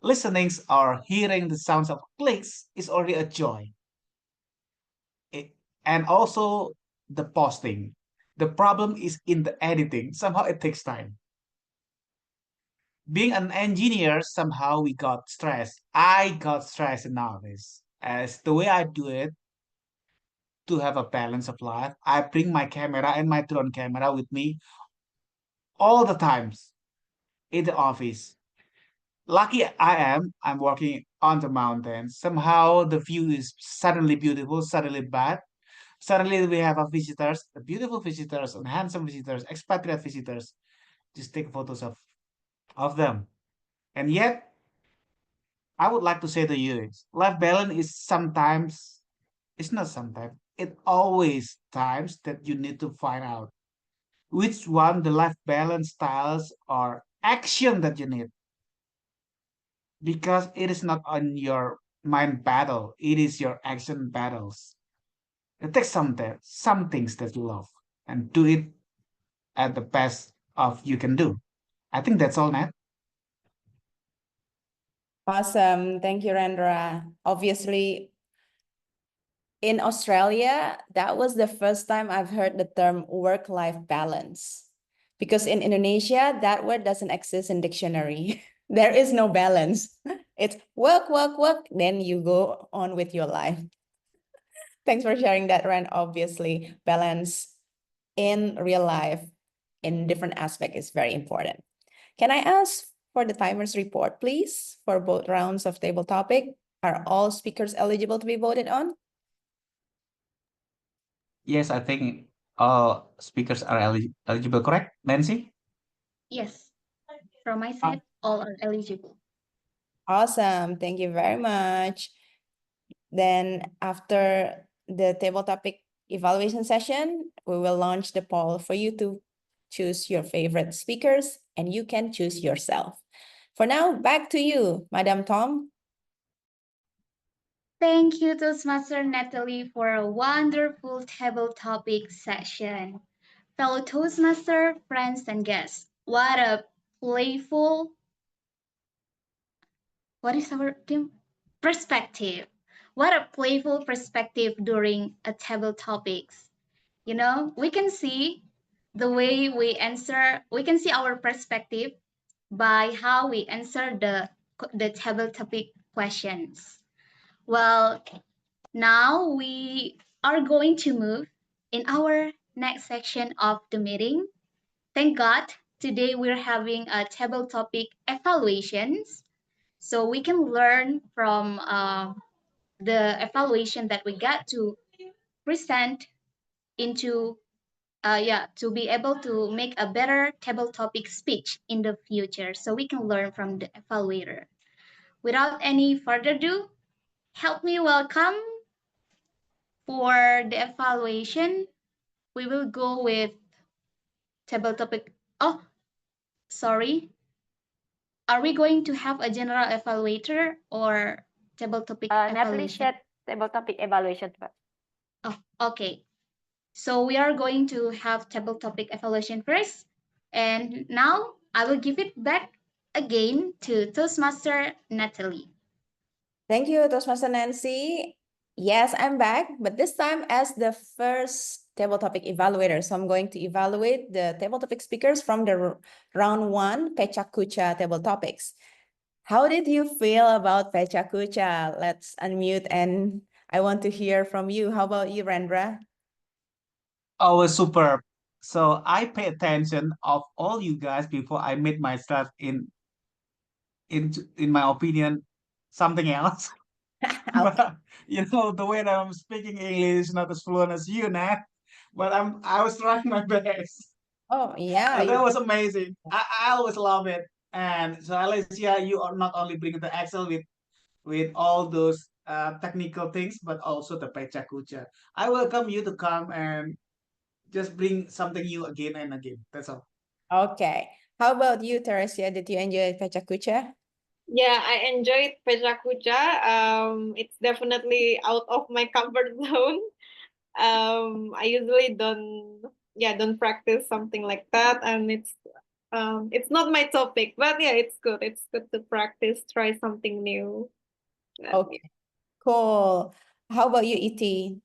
listening or hearing the sounds of clicks is already a joy. And also the posting. The problem is in the editing. Somehow it takes time. Being an engineer, somehow we got stressed. I got stressed nowadays. As the way I do it to have a balance of life, I bring my camera and my drone camera with me all the times in the office. Lucky I am, I'm working on the mountain. Somehow the view is suddenly beautiful, suddenly bad. Suddenly we have a visitors, beautiful visitors and handsome visitors, expatriate visitors. Just take photos of them. And yet, I would like to say to you, life balance is sometimes, it's not sometimes, it always times that you need to find out which one the life balance styles or action that you need. Because it is not on your mind battle, it is your action battles. It takes some things that you love and do it at the best of you can do. I think that's all, Nat. Awesome. Thank you, Rendra. Obviously, in Australia, that was the first time I've heard the term work-life balance. Because in Indonesia, that word doesn't exist in dictionary. There is no balance. It's work, work, work, then you go on with your life. Thanks for sharing that, Ren. Obviously, balance in real life in different aspect is very important. Can I ask for the timers report, please, for both rounds of table topic? Are all speakers eligible to be voted on? Yes, I think all speakers are eligible, correct, Nancy? Yes, from my side, all are eligible. Awesome. Thank you very much. Then after the table topic evaluation session, we will launch the poll for you to choose your favorite speakers, and you can choose yourself. For now, back to you, Madam Tom. Thank you, Toastmaster Natalie, for a wonderful table topic session. Fellow Toastmaster, friends, and guests, what a playful, what is our team? Perspective. What a playful perspective during a table topics. You know, we can see the way we answer, we can see our perspective by how we answer the table topic questions. Well, now we are going to move in our next section of the meeting. Thank God, today we're having a table topic evaluations. So we can learn from the evaluation that we got to present into, to be able to make a better table topic speech in the future. So we can learn from the evaluator. Without any further ado, help me welcome for the evaluation. We will go with table topic. Oh, sorry. Are we going to have a general evaluator or table topic Natalie evaluation? said table topic evaluation first. Oh, okay. So we are going to have table topic evaluation first. And now I will give it back again to Toastmaster Natalie. Thank you, Toastmaster Nancy. Yes, I'm back, but this time as the first table topic evaluator. So I'm going to evaluate the table topic speakers from the round one, Pecha Kucha table topics. How did you feel about Pecha Kucha? Let's unmute and I want to hear from you. How about you, Rendra? Oh, superb. So I pay attention of all you guys before I made myself in my opinion, something else. But you know, the way that I'm speaking English is not as fluent as you, Nat. But I was trying my best. Oh, yeah. That was amazing. I always love it. And so Alicia, you are not only bringing the Excel with all those technical things, but also the Pecha Kucha. I welcome you to come and just bring something new again and again. That's all. Okay. How about you, Teresia? Did you enjoy Pecha Kucha? Yeah, I enjoyed Pecha Kucha. It's definitely out of my comfort zone. I usually don't practice something like that, and it's not my topic, but yeah, it's good. It's good to practice, try something new. Okay, cool. How about you, E.T.?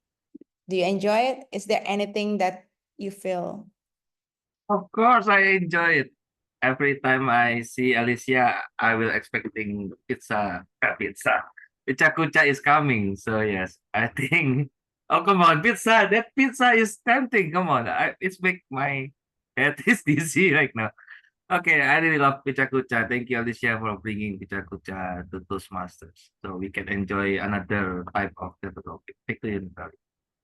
Do you enjoy it? Is there anything that you feel? Of course, I enjoy it. Every time I see Alicia, I will expecting pizza. Pizza. Pizza kucha is coming. So yes, I think. Oh come on, pizza! That pizza is tempting. Come on, it's make my head is dizzy right now. Okay, I really love pizza kucha. Thank you, Alicia, for bringing pizza kucha to Toastmasters, so we can enjoy another type of development.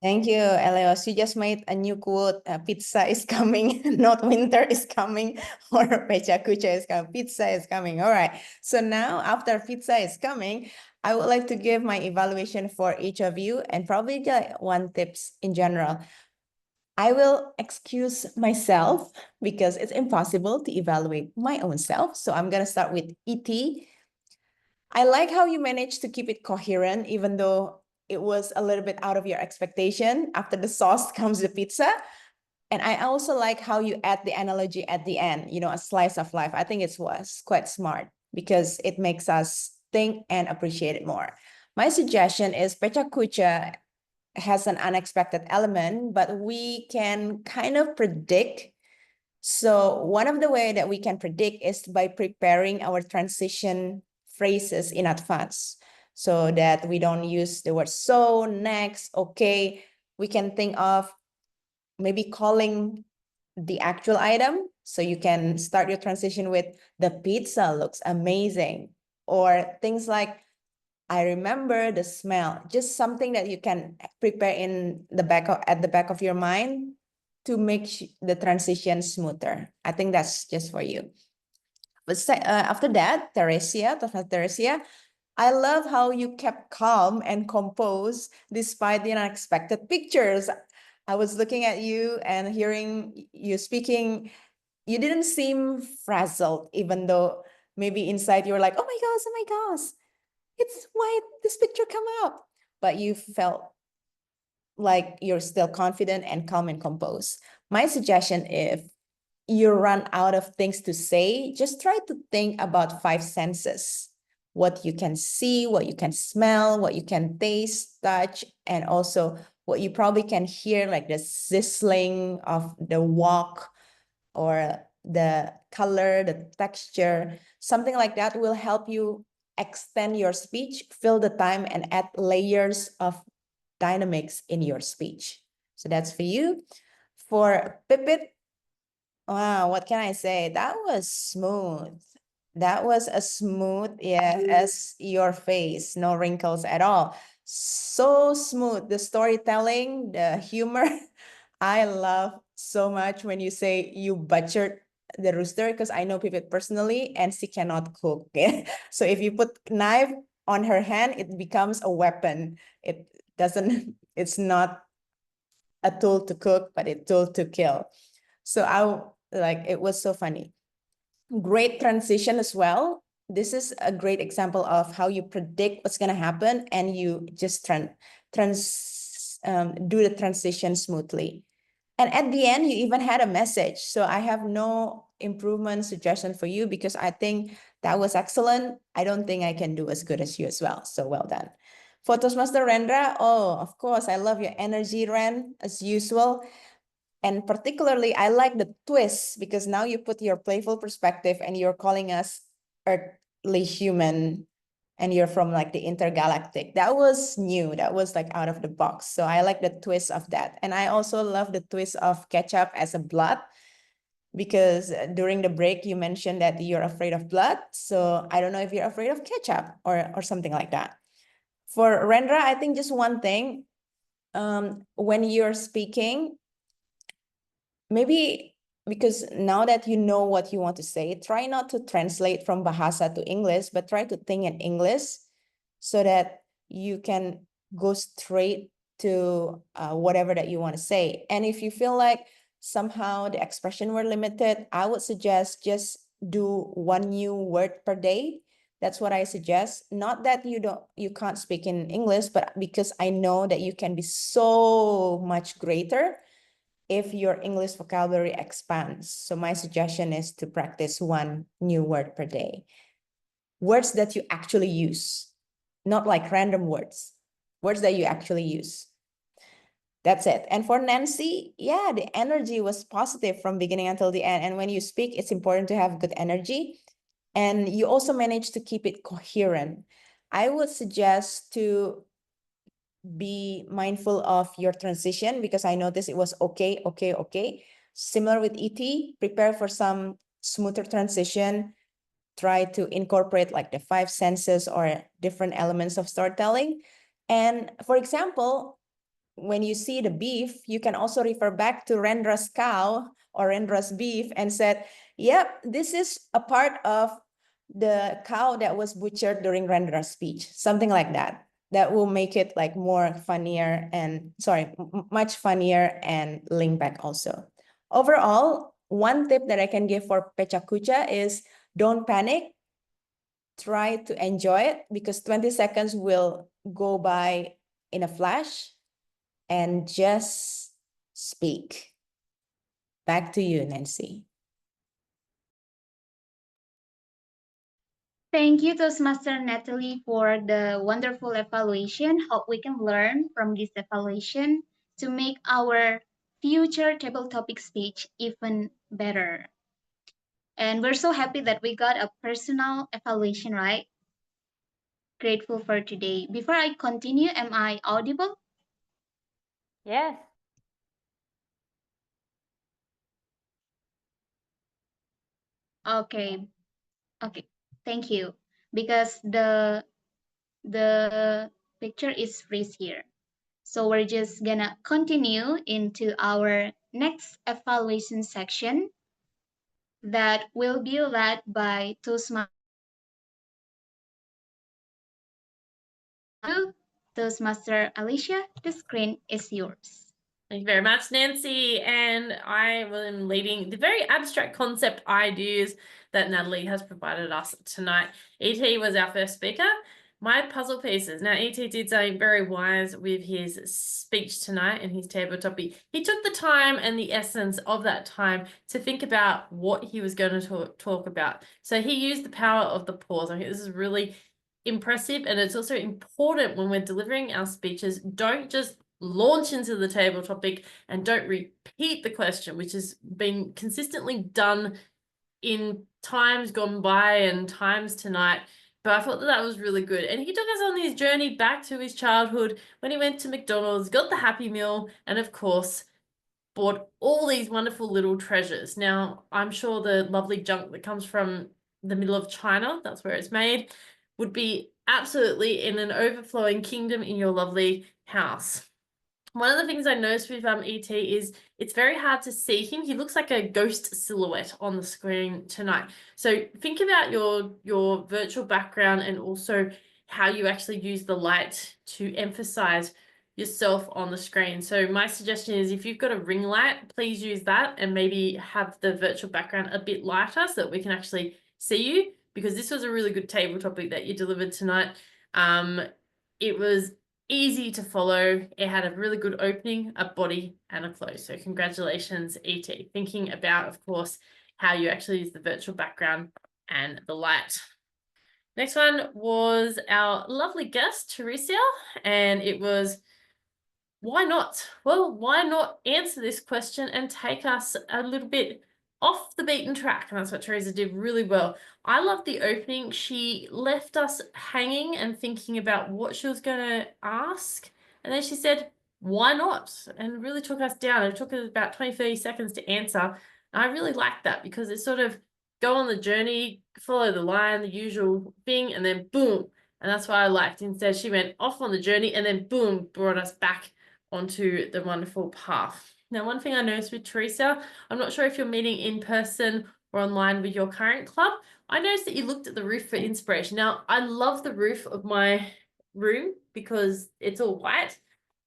Thank you, Elios. You just made a new quote. Pizza is coming, not winter is coming, or Pecha Kucha is coming. Pizza is coming. All right. So now, after pizza is coming, I would like to give my evaluation for each of you and probably just one tips in general. I will excuse myself because it's impossible to evaluate my own self. So I'm going to start with E.T. I like how you managed to keep it coherent, even though it was a little bit out of your expectation. After the sauce comes the pizza. And I also like how you add the analogy at the end, a slice of life. I think it was quite smart because it makes us think and appreciate it more. My suggestion is Pecha Kucha has an unexpected element, but we can kind of predict. So one of the way that we can predict is by preparing our transition phrases in advance so that we don't use the word so, next, okay. We can think of maybe calling the actual item. So you can start your transition with the pizza looks amazing, or things like I remember the smell, just something that you can prepare at the back of your mind to make the transition smoother. I think that's just for you. But after that, Teresia, I love how you kept calm and composed despite the unexpected pictures. I was looking at you and hearing you speaking. You didn't seem frazzled, even though maybe inside you were like, oh my gosh, it's why this picture come out. But you felt like you're still confident and calm and composed. My suggestion, if you run out of things to say, just try to think about 5 senses. What you can see, what you can smell, what you can taste, touch, and also what you probably can hear, like the sizzling of the wok or the color, the texture, something like that will help you extend your speech, fill the time, and add layers of dynamics in your speech. So that's for you. For Pipit, wow, what can I say? That was smooth. That was as smooth, as your face, no wrinkles at all. So smooth. The storytelling, the humor, I love so much when you say you butchered the rooster, because I know Pipit personally and she cannot cook. So if you put knife on her hand, it becomes a weapon. It's not a tool to cook, but a tool to kill. So it was so funny. Great transition as well. This is a great example of how you predict what's going to happen and you just do the transition smoothly. And at the end, you even had a message. So I have no improvement suggestion for you because I think that was excellent. I don't think I can do as good as you as well. So well done. For Toastmaster Rendra, oh, of course, I love your energy, Ren, as usual. And particularly, I like the twist because now you put your playful perspective and you're calling us earthly human and you're from like the intergalactic. That was new. That was like out of the box. So I like the twist of that. And I also love the twist of ketchup as a blood because during the break, you mentioned that you're afraid of blood. So I don't know if you're afraid of ketchup or something like that. For Rendra, I think just one thing, when you're speaking, maybe because now that you know what you want to say, try not to translate from Bahasa to English, but try to think in English so that you can go straight to whatever that you want to say. And if you feel like somehow the expression were limited, I would suggest just do one new word per day. That's what I suggest. Not that you can't speak in English, but because I know that you can be so much greater if your English vocabulary expands. So my suggestion is to practice one new word per day. Words that you actually use, not like random words that you actually use. That's it. And for Nancy, yeah, the energy was positive from beginning until the end. And when you speak, it's important to have good energy. And you also manage to keep it coherent. I would suggest to be mindful of your transition, because I noticed it was okay. Similar with ET, prepare for some smoother transition. Try to incorporate like the 5 senses or different elements of storytelling. And for example, when you see the beef, you can also refer back to Rendra's cow or Rendra's beef and said, yep, this is a part of the cow that was butchered during Rendra's speech, something like that. That will make it like more funnier and much funnier and link back also. Overall, one tip that I can give for Pecha Kucha is don't panic. Try to enjoy it, because 20 seconds will go by in a flash. And just speak. Back to you, Nancy. Thank you, Toastmaster Natalie, for the wonderful evaluation. Hope we can learn from this evaluation to make our future table topic speech even better. And we're so happy that we got a personal evaluation, right? Grateful for today. Before I continue, am I audible? Yes. Okay. Thank you. Because the picture is freeze here. So we're just gonna continue into our next evaluation section that will be led by Toastmaster. Toastmaster Alicia, the screen is yours. Thank you very much, Nancy. And I am leading the very abstract concept ideas that Natalie has provided us tonight. ET was our first speaker. My puzzle pieces. Now, ET did something very wise with his speech tonight and his table topic. He took the time and the essence of that time to think about what he was going to talk about. So he used the power of the pause. I think this is really impressive, and it's also important when we're delivering our speeches. Don't just launch into the table topic and don't repeat the question, which has been consistently done in times gone by and times tonight. But I thought that was really good. And he took us on his journey back to his childhood when he went to McDonald's, got the Happy Meal, and of course, bought all these wonderful little treasures. Now, I'm sure the lovely junk that comes from the middle of China, that's where it's made, would be absolutely in an overflowing kingdom in your lovely house. One of the things I noticed with ET is it's very hard to see him. He looks like a ghost silhouette on the screen tonight. So think about your virtual background and also how you actually use the light to emphasize yourself on the screen. So my suggestion is, if you've got a ring light, please use that and maybe have the virtual background a bit lighter so that we can actually see you, because this was a really good table topic that you delivered tonight. It was easy to follow. It had a really good opening, a body, and a close. So congratulations, ET. Thinking about, of course, how you actually use the virtual background and the light. Next one was our lovely guest, Teresa, and it was, why not? Well, why not answer this question and take us a little bit off the beaten track? And that's what Teresa did really well. I love the opening. She left us hanging and thinking about what she was going to ask. And then she said, why not? And really took us down. It took us about 20-30 seconds to answer. And I really liked that, because it sort of go on the journey, follow the line, the usual thing, and then boom. And that's what I liked. Instead, she went off on the journey and then boom, brought us back onto the wonderful path. Now, one thing I noticed with Teresa, I'm not sure if you're meeting in person or online with your current club, I noticed that you looked at the roof for inspiration. Now, I love the roof of my room because it's all white,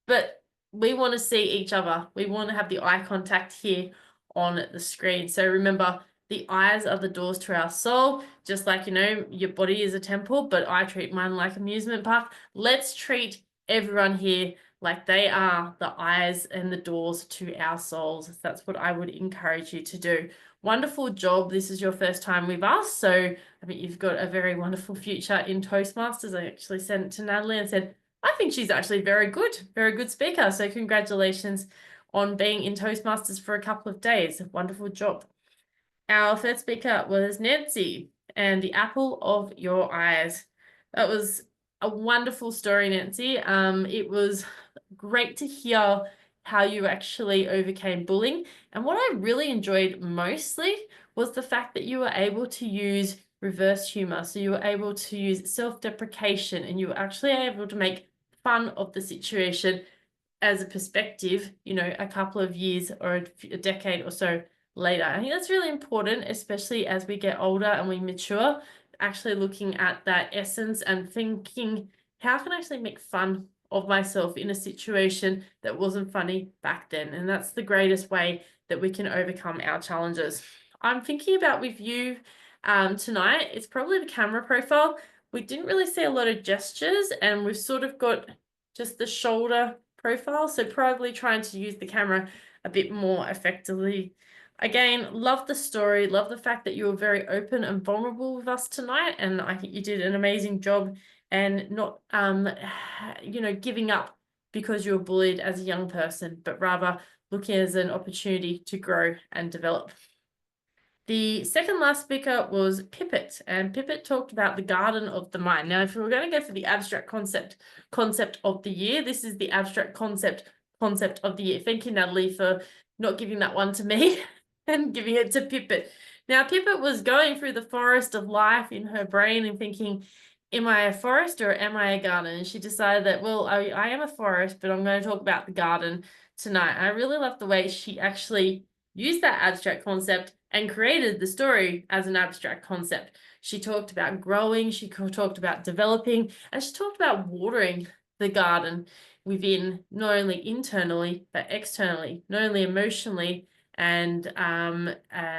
but we want to see each other. We want to have the eye contact here on the screen. So remember, the eyes are the doors to our soul, just like, you know, your body is a temple, but I treat mine like an amusement park. Let's treat everyone here like they are the eyes and the doors to our souls. That's what I would encourage you to do. Wonderful job. This is your first time with us, so I think you've got a very wonderful future in Toastmasters. I actually sent it to Natalie and said, I think she's actually very good speaker. So congratulations on being in Toastmasters for a couple of days. Wonderful job. Our third speaker was Nancy and the apple of your eyes. That was a wonderful story, Nancy. It was great to hear how you actually overcame bullying. And what I really enjoyed mostly was the fact that you were able to use reverse humor. So you were able to use self-deprecation, and you were actually able to make fun of the situation as a perspective, you know, a couple of years or a decade or so later. I think that's really important, especially as we get older and we mature, actually looking at that essence and thinking, how can I actually make fun of myself in a situation that wasn't funny back then? And that's the greatest way that we can overcome our challenges. I'm thinking about with you tonight, it's probably the camera profile. We didn't really see a lot of gestures, and we've sort of got just the shoulder profile, so probably trying to use the camera a bit more effectively. Again, love the story, love the fact that you were very open and vulnerable with us tonight, and I think you did an amazing job, and not you know, giving up because you were bullied as a young person, but rather looking as an opportunity to grow and develop. The second last speaker was Pippet, and Pippet talked about the garden of the mind. Now, if we were going to go for the abstract concept of the year, this is the abstract concept of the year. Thank you, Natalie, for not giving that one to me and giving it to Pippet. Now, Pippet was going through the forest of life in her brain and thinking, am I a forest or am I a garden? And she decided that, well, I am a forest, but I'm going to talk about the garden tonight. I really love the way she actually used that abstract concept and created the story as an abstract concept. She talked about growing, she talked about developing, and she talked about watering the garden within, not only internally, but externally, not only emotionally and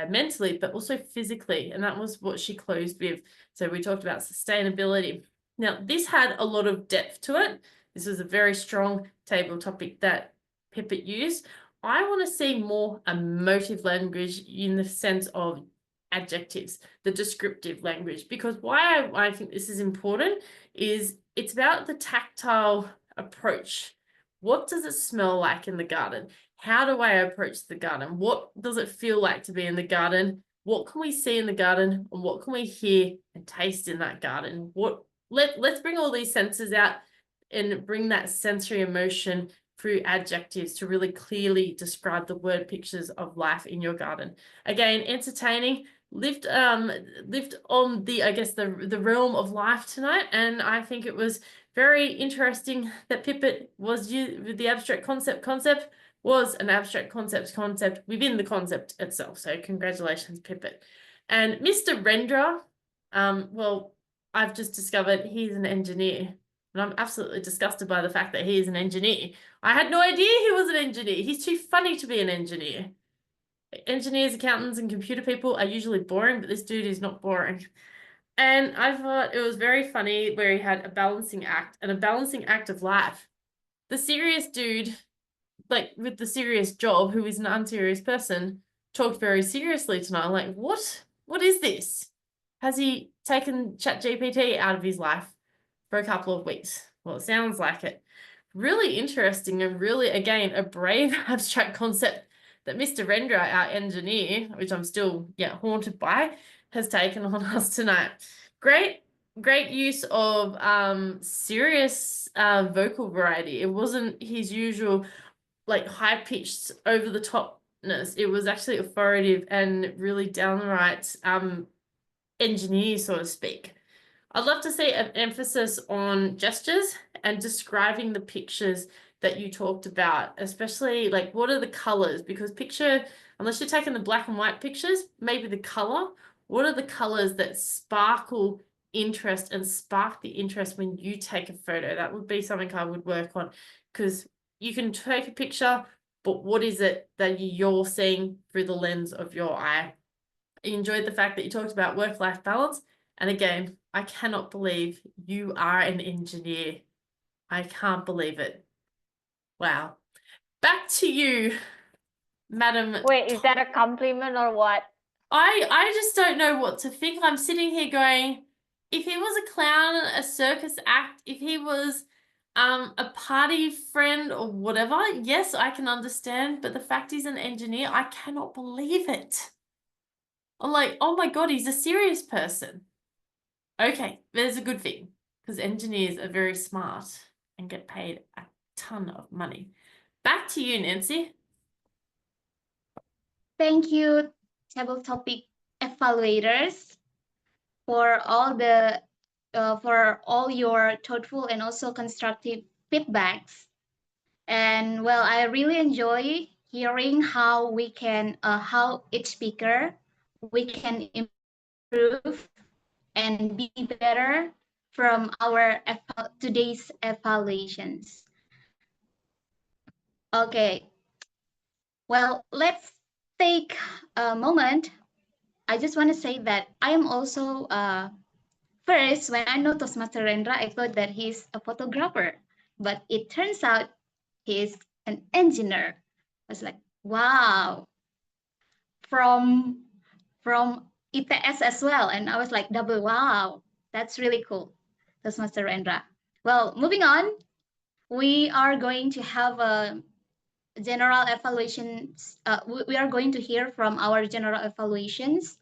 mentally, but also physically. And that was what she closed with. So we talked about sustainability. Now, this had a lot of depth to it. This was a very strong table topic that Pippet used. I want to see more emotive language in the sense of adjectives, the descriptive language, because why I think this is important is it's about the tactile approach. What does it smell like in the garden? How do I approach the garden? What does it feel like to be in the garden? What can we see in the garden? And what can we hear and taste in that garden? Let's bring all these senses out and bring that sensory emotion through adjectives to really clearly describe the word pictures of life in your garden. Again, entertaining, lived on the, I guess, the realm of life tonight. And I think it was very interesting that Pippet was used with the abstract concept was an abstract concept within the concept itself. So congratulations, Pippet. And Mr. Rendra, well, I've just discovered he's an engineer. And I'm absolutely disgusted by the fact that he is an engineer. I had no idea he was an engineer. He's too funny to be an engineer. Engineers, accountants, and computer people are usually boring, but this dude is not boring. And I thought it was very funny where he had a balancing act and a balancing act of life. The serious dude, like with the serious job, who is an unserious person, talked very seriously tonight. I'm like, what? What is this? Has he taken ChatGPT out of his life for a couple of weeks? Well, it sounds like it. Really interesting and really, again, a brave abstract concept that Mr. Rendra, our engineer, which I'm still haunted by, has taken on us tonight. Great use of serious vocal variety. It wasn't his usual like high-pitched over the topness. It was actually authoritative and really downright engineer, so to speak. I'd love to see an emphasis on gestures and describing the pictures that you talked about, especially like what are the colors? Because picture, unless you're taking the black and white pictures, maybe the color. What are the colors that sparkle interest and spark the interest when you take a photo? That would be something I would work on, because you can take a picture, but what is it that you're seeing through the lens of your eye? I enjoyed the fact that you talked about work-life balance. And again, I cannot believe you are an engineer. I can't believe it. Wow. Back to you, Madam. Wait, is that a compliment or what? I just don't know what to think. I'm sitting here going, if he was a clown, a circus act, if he was a party friend or whatever, yes, I can understand. But the fact he's an engineer, I cannot believe it. I'm like, oh my God, he's a serious person. Okay, there's a good thing because engineers are very smart and get paid a ton of money. Back to you, Nancy. Thank you, table topic evaluators, for all your thoughtful and also constructive feedbacks. And well, I really enjoy hearing how each speaker we can improve and be better from our today's evaluations. Okay, well, let's take a moment. I just want to say that I am also first, when I know Toastmaster Rendra, I thought that he's a photographer, but it turns out he's an engineer. I was like, wow, from ITS as well, and I was like, double wow, that's really cool, Toastmaster Rendra. Well, moving on, we are going to have a general evaluations. We are going to hear from our general evaluations.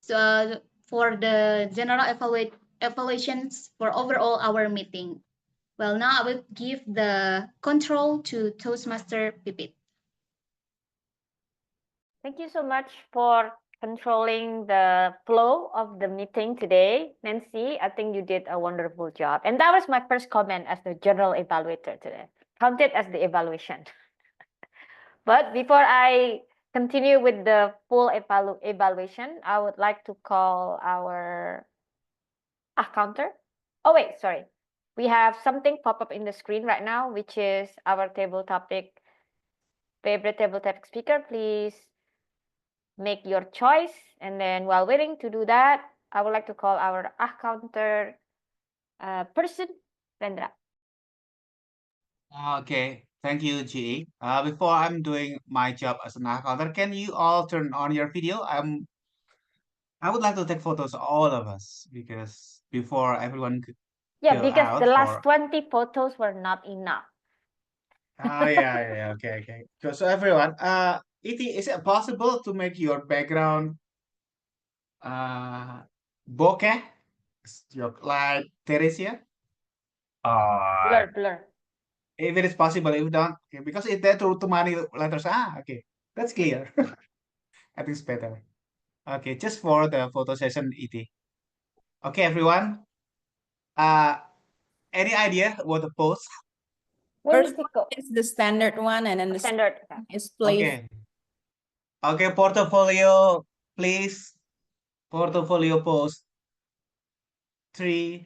So for the general evaluations for overall our meeting. Well, now I will give the control to Toastmaster Pipit. Thank you so much for controlling the flow of the meeting today, Nancy. I think you did a wonderful job. And that was my first comment as the general evaluator today. Count it as the evaluation. But before I continue with the full evaluation, I would like to call our counter. Oh, wait, sorry. We have something pop up in the screen right now, which is our table topic, favorite table topic speaker. Please make your choice. And then while waiting to do that, I would like to call our counter person, Rendra. Okay, thank you, GE. Before I'm doing my job as an accountant, can you all turn on your video? I would like to take photos of all of us because before everyone could Yeah, go because out the last for 20 photos were not enough. yeah, okay. So everyone, is it possible to make your background bokeh? Like Teresia? Blur, blur. If it is possible, if don't, okay, because if there too many letters, okay, that's clear. I think it's better. Okay, just for the photo session, ET. Okay, everyone. Any idea what the pose? First Whimsical. one is the standard one, and then the Standard. second is playful. Okay. Okay, portfolio, please. Portfolio pose. 3,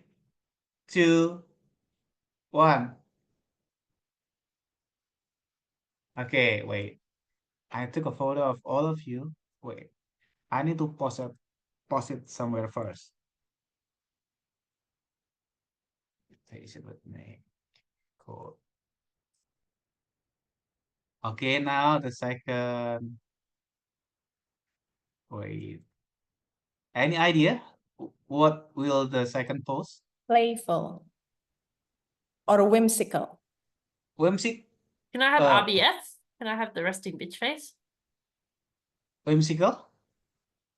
2, 1. Okay, wait. I took a photo of all of you. Wait, I need to post it somewhere first. Take it with me. Cool. Okay, now the second. Wait. Any idea? What will the second post? Playful or whimsical. Whimsic Can I have Uh, RBF? Can I have the resting bitch face? whimsical?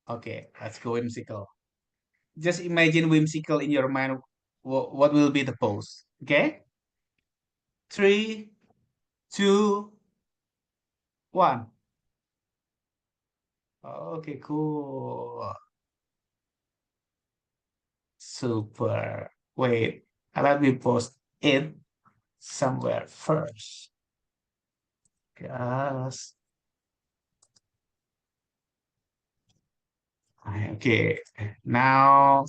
Okay, let's go whimsical. Just imagine whimsical in your mind. What will be the pose? Okay? 3, 2, 1. Okay, cool. Super. Wait, let me post it somewhere first. Yes. Okay, now,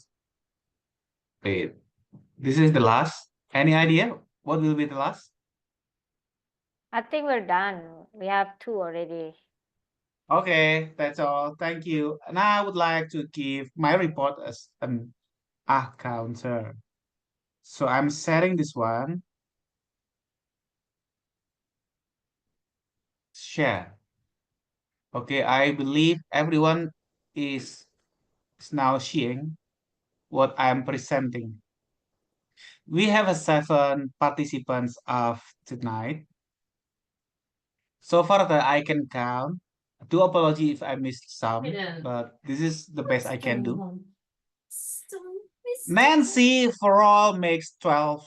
wait, this is the last. Any idea what will be the last? I think we're done. We have 2 already. Okay, that's all. Thank you. And I would like to give my report as an counter. So I'm setting this one. Share. Okay, I believe everyone is now seeing what I'm presenting. We have a 7 participants of tonight. So far that I can count. Do apology if I missed some, but this is the best I can do. Nancy for all makes 12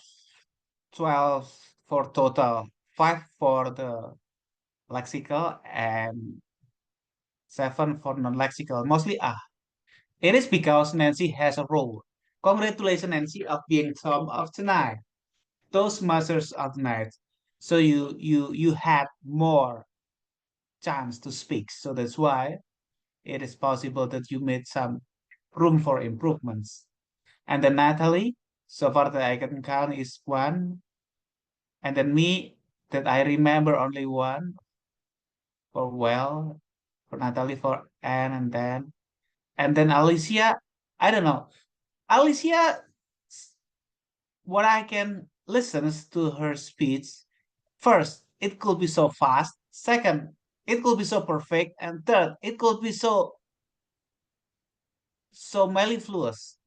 for total, 5 for the lexical and 7 for non-lexical, mostly It is because Nancy has a role. Congratulations, Nancy, of being Tom of tonight, Toastmasters of tonight. So you had more chance to speak. So that's why it is possible that you made some room for improvements. And then Natalie, so far that I can count is 1. And then me, that I remember only 1 for well, for Natalie, for Anne, and then Alicia, I don't know. Alicia, what I can listen to her speech, first, it could be so fast. Second, it could be so perfect. And third, it could be so mellifluous.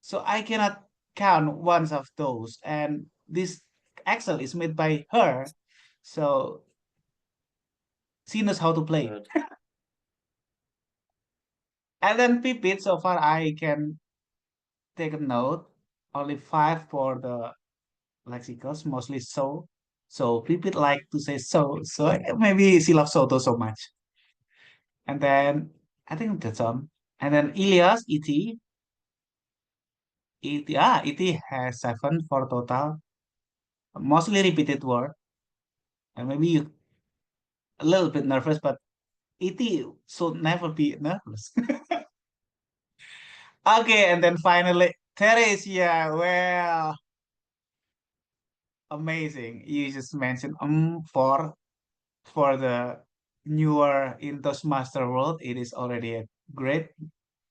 So I cannot count one of those. And this Excel is made by her. So she knows how to play. Good. And then Pipit, so far I can take a note. Only 5 for the lexicals, mostly so. So Pipit like to say so. So maybe she loves Soto so much. And then I think that's on. And then Ilias, ET has 7 for total. Mostly repeated word. And maybe you a little bit nervous, but ET should never be nervous. Okay, and then finally, Teresia, well, amazing. You just mentioned for the newer in Toastmaster world, it is already a great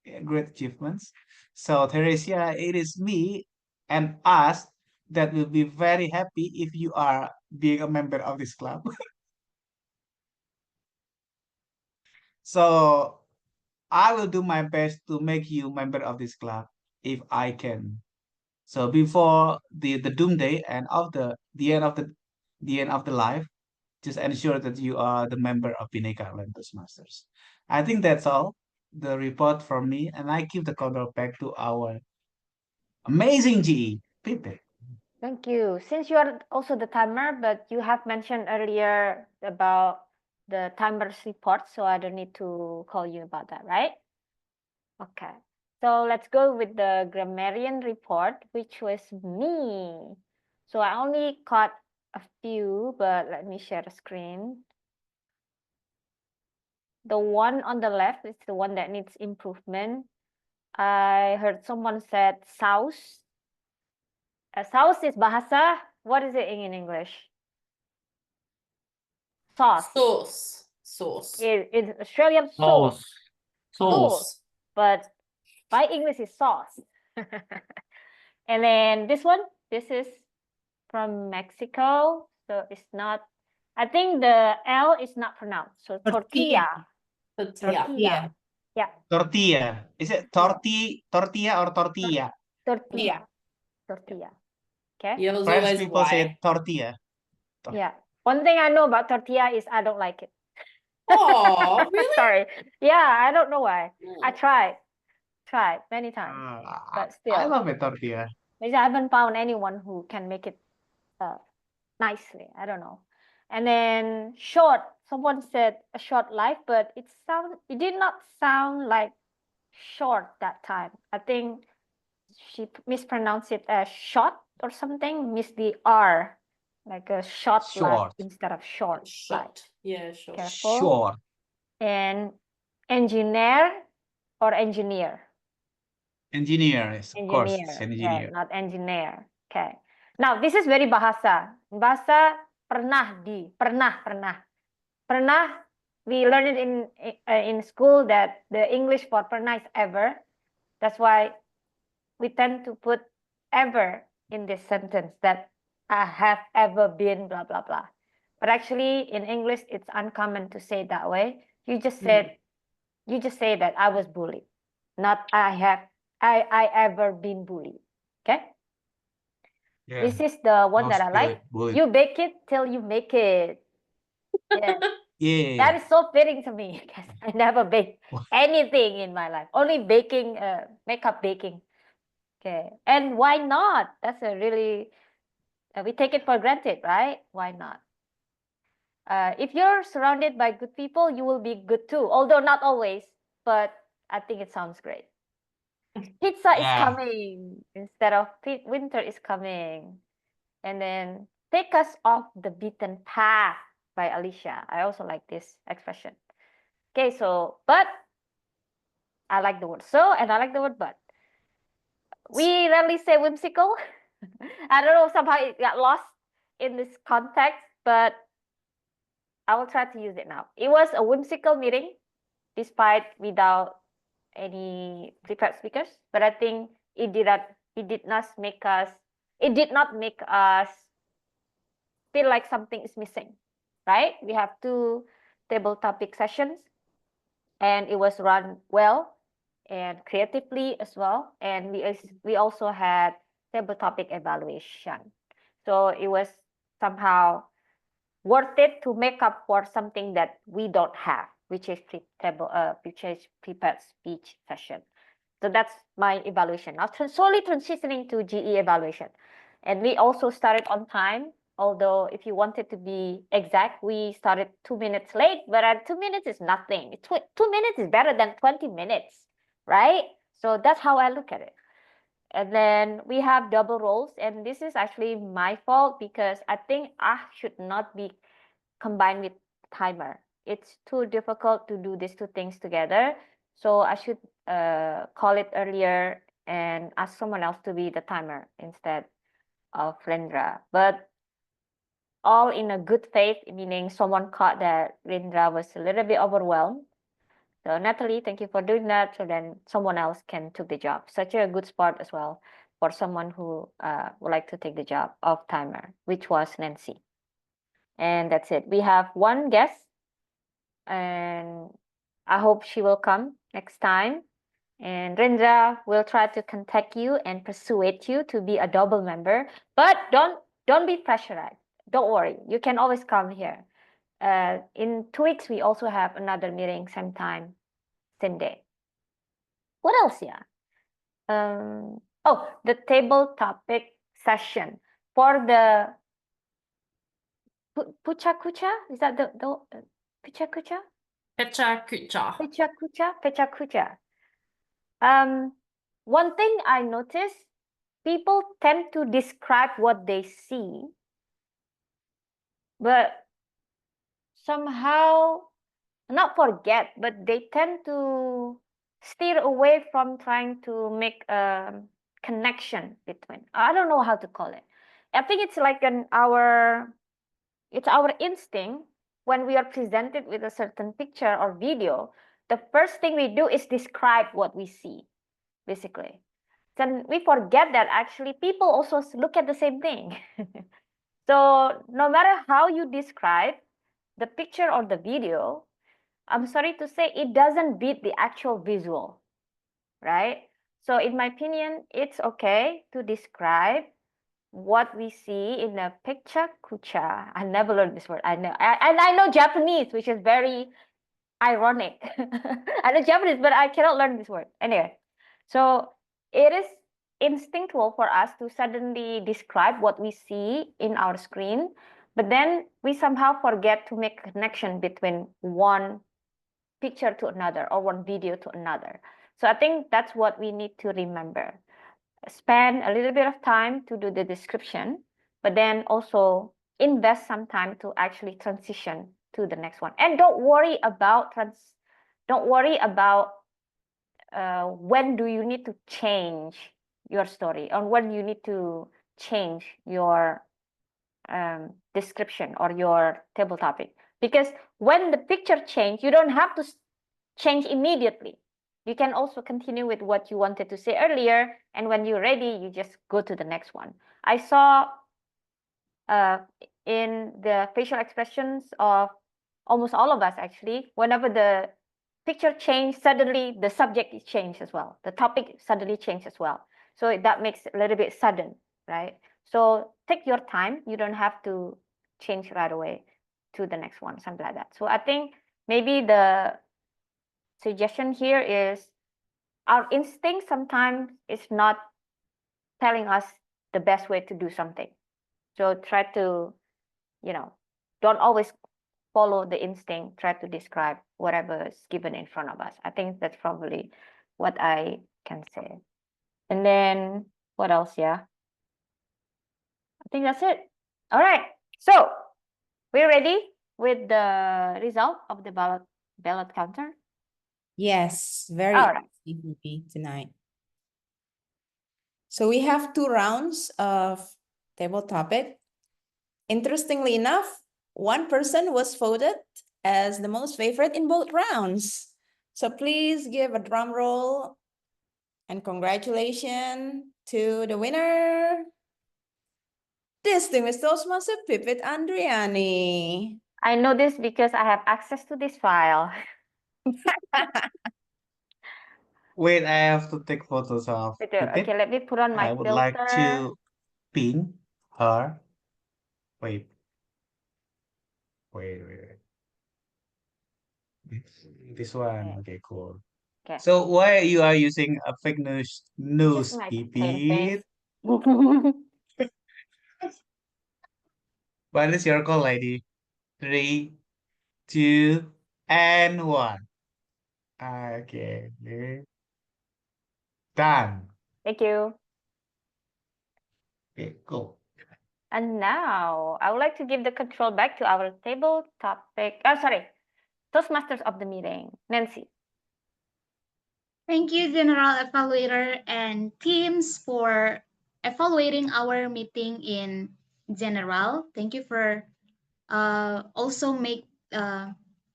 achievements. So Teresia, it is me and us that will be very happy if you are being a member of this club. So I will do my best to make you member of this club if I can. So before the doomsday and of the end of the end of the life, just ensure that you are the member of Bhinneka Toastmasters. I think that's all the report from me, and I give the control back to our amazing GE, Pipe. Thank you. Since you are also the timer, but you have mentioned earlier about the timer's report, so I don't need to call you about that, right? Okay. So let's go with the grammarian report, which was me. So I only caught a few, but let me share the screen. The one on the left is the one that needs improvement. I heard someone said sauce. Sauce is bahasa. What is it in English? Sauce. Sauce. In Australian sauce. Sauce. But by English is sauce. And then this one, this is from Mexico. So it's not, I think the L is not pronounced. So tortilla. Tortilla. Yeah, Tortilla. Is it tortilla or tortilla? tortilla. Tortilla. Okay. Yours French always people Y. say tortilla. Yeah. One thing I know about tortilla is I don't like it. Oh, really? Sorry. Yeah, I don't know why. I tried many times, but still. I love it, tortilla. I haven't found anyone who can make it nicely. I don't know. And then short. Someone said a short life, but it did not sound like short that time. I think she mispronounced it as short or something. Missed the R, like a short life instead of short life. Short. Yeah, short. Careful. Short. And engineer or engineer. Engineer, yes, of course, it's Yeah, engineer. not engineer. Okay. Now this is very bahasa. In bahasa, pernah, we learned it in school that the English for pernah is ever. That's why we tend to put ever in this sentence, that I have ever been blah blah blah. But actually in English it's uncommon to say it that way. You just say that I was bullied, not I ever been bullied. Okay? Yeah. This is the one that I Mostly like. bullied. You bake it till you make it. Yeah. Yeah. That is so fitting to me because I never baked anything in my life. Only baking, makeup baking. Okay. And why not? That's a really, we take it for granted, right? Why not? If you're surrounded by good people, you will be good too. Although not always, but I think it sounds great. Pizza is Yeah. coming instead of winter is coming. And then take us off the beaten path by Alicia. I also like this expression. Okay, so but I like the word so and I like the word but. We rarely say whimsical. I don't know, somehow it got lost in this context, but I will try to use it now. It was a whimsical meeting, despite without any prepared speakers, but I think it did not make us feel like something is missing, right? We have 2 table topic sessions and it was run well and creatively as well. And we also had table topic evaluation. So it was somehow worth it to make up for something that we don't have, which is prepared speech session. So that's my evaluation. Now slowly transitioning to GE evaluation. And we also started on time. Although if you wanted to be exact, we started 2 minutes late, but 2 minutes is nothing. 2 minutes is better than 20 minutes, right? So that's how I look at it. And then we have double roles, and this is actually my fault because I think I should not be combined with timer. It's too difficult to do these 2 things together. So I should call it earlier and ask someone else to be the timer instead of Rendra. But all in a good faith, meaning someone caught that Rendra was a little bit overwhelmed. So Natalie, thank you for doing that. So then someone else can take the job. Such a good spot as well for someone who would like to take the job of timer, which was Nancy. And that's it. We have 1 guest, and I hope she will come next time. And Rendra will try to contact you and persuade you to be a double member. But don't be pressurized. Don't worry. You can always come here. In 2 weeks, we also have another meeting, same time, same day. What else? Yeah. Oh, the table topic session for the Pucha Kucha. Is that the Pucha Kucha? Pecha kucha. Pecha Kucha. One thing I noticed, people tend to describe what they see, but somehow not forget, but they tend to steer away from trying to make a connection between. I don't know how to call it. I think it's like it's our instinct when we are presented with a certain picture or video. The first thing we do is describe what we see, basically. Then we forget that actually people also look at the same thing. So no matter how you describe the picture or the video, I'm sorry to say it doesn't beat the actual visual, right? So in my opinion, it's okay to describe what we see in a picture kucha. I never learned this word. I know Japanese, which is very ironic. I know Japanese, but I cannot learn this word. Anyway, so it is instinctual for us to suddenly describe what we see in our screen, but then we somehow forget to make a connection between one picture to another or one video to another. So I think that's what we need to remember. Spend a little bit of time to do the description, but then also invest some time to actually transition to the next one. And don't worry about when do you need to change your story or when you need to change your description or your table topic. Because when the picture change, you don't have to change immediately. You can also continue with what you wanted to say earlier, and when you're ready, you just go to the next one. I saw in the facial expressions of almost all of us actually, whenever the picture changed, suddenly the subject is changed as well. The topic suddenly changed as well. So that makes it a little bit sudden, right? So take your time. You don't have to change right away to the next one, something like that. So I think maybe the suggestion here is our instinct sometimes is not telling us the best way to do something. So try to, don't always follow the instinct, try to describe whatever is given in front of us. I think that's probably what I can say. And then what else? Yeah. I think that's it. All right. So we're ready with the result of the ballot counter. Yes, very All right. easy for me tonight. So we have 2 rounds of table topic. Interestingly enough, one person was voted as the most favorite in both rounds. So please give a drum roll and congratulations to the winner, distinguished Toastmaster Pipit Andriani. I know this because I have access to this file. Wait, I have to take photos of Okay, Pipit. let me put on my I would filter. like to pin her. Wait. This one. Okay, cool. Okay. So why you are using a fake Just news, my Pipit? painting. What is your call ID? 3, 2, and 1. Okay. Done. Thank you. Okay, cool. And now I would like to give the control back to our table topic. Oh, sorry, Toastmasters of the meeting, Nancy. Thank you, General Evaluator and teams, for evaluating our meeting in general. Thank you for also make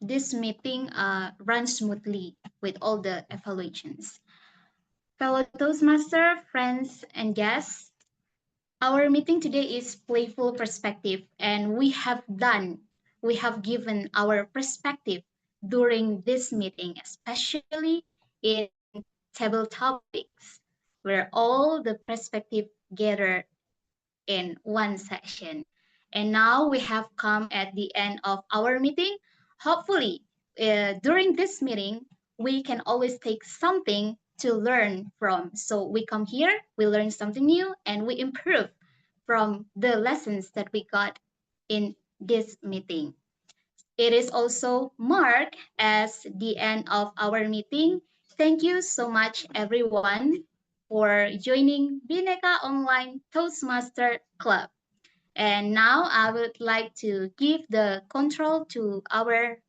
this meeting run smoothly with all the evaluations. Fellow Toastmaster, friends, and guests, our meeting today is Playful Perspective, and we have given our perspective during this meeting, especially in table topics, where all the perspective gather in one session. And now we have come at the end of our meeting. Hopefully, during this meeting, we can always take something to learn from. So we come here, we learn something new, and we improve from the lessons that we got in this meeting. It is also marked as the end of our meeting. Thank you so much, everyone, for joining Bhinneka Online Toastmaster Club. And now I would like to give the control to our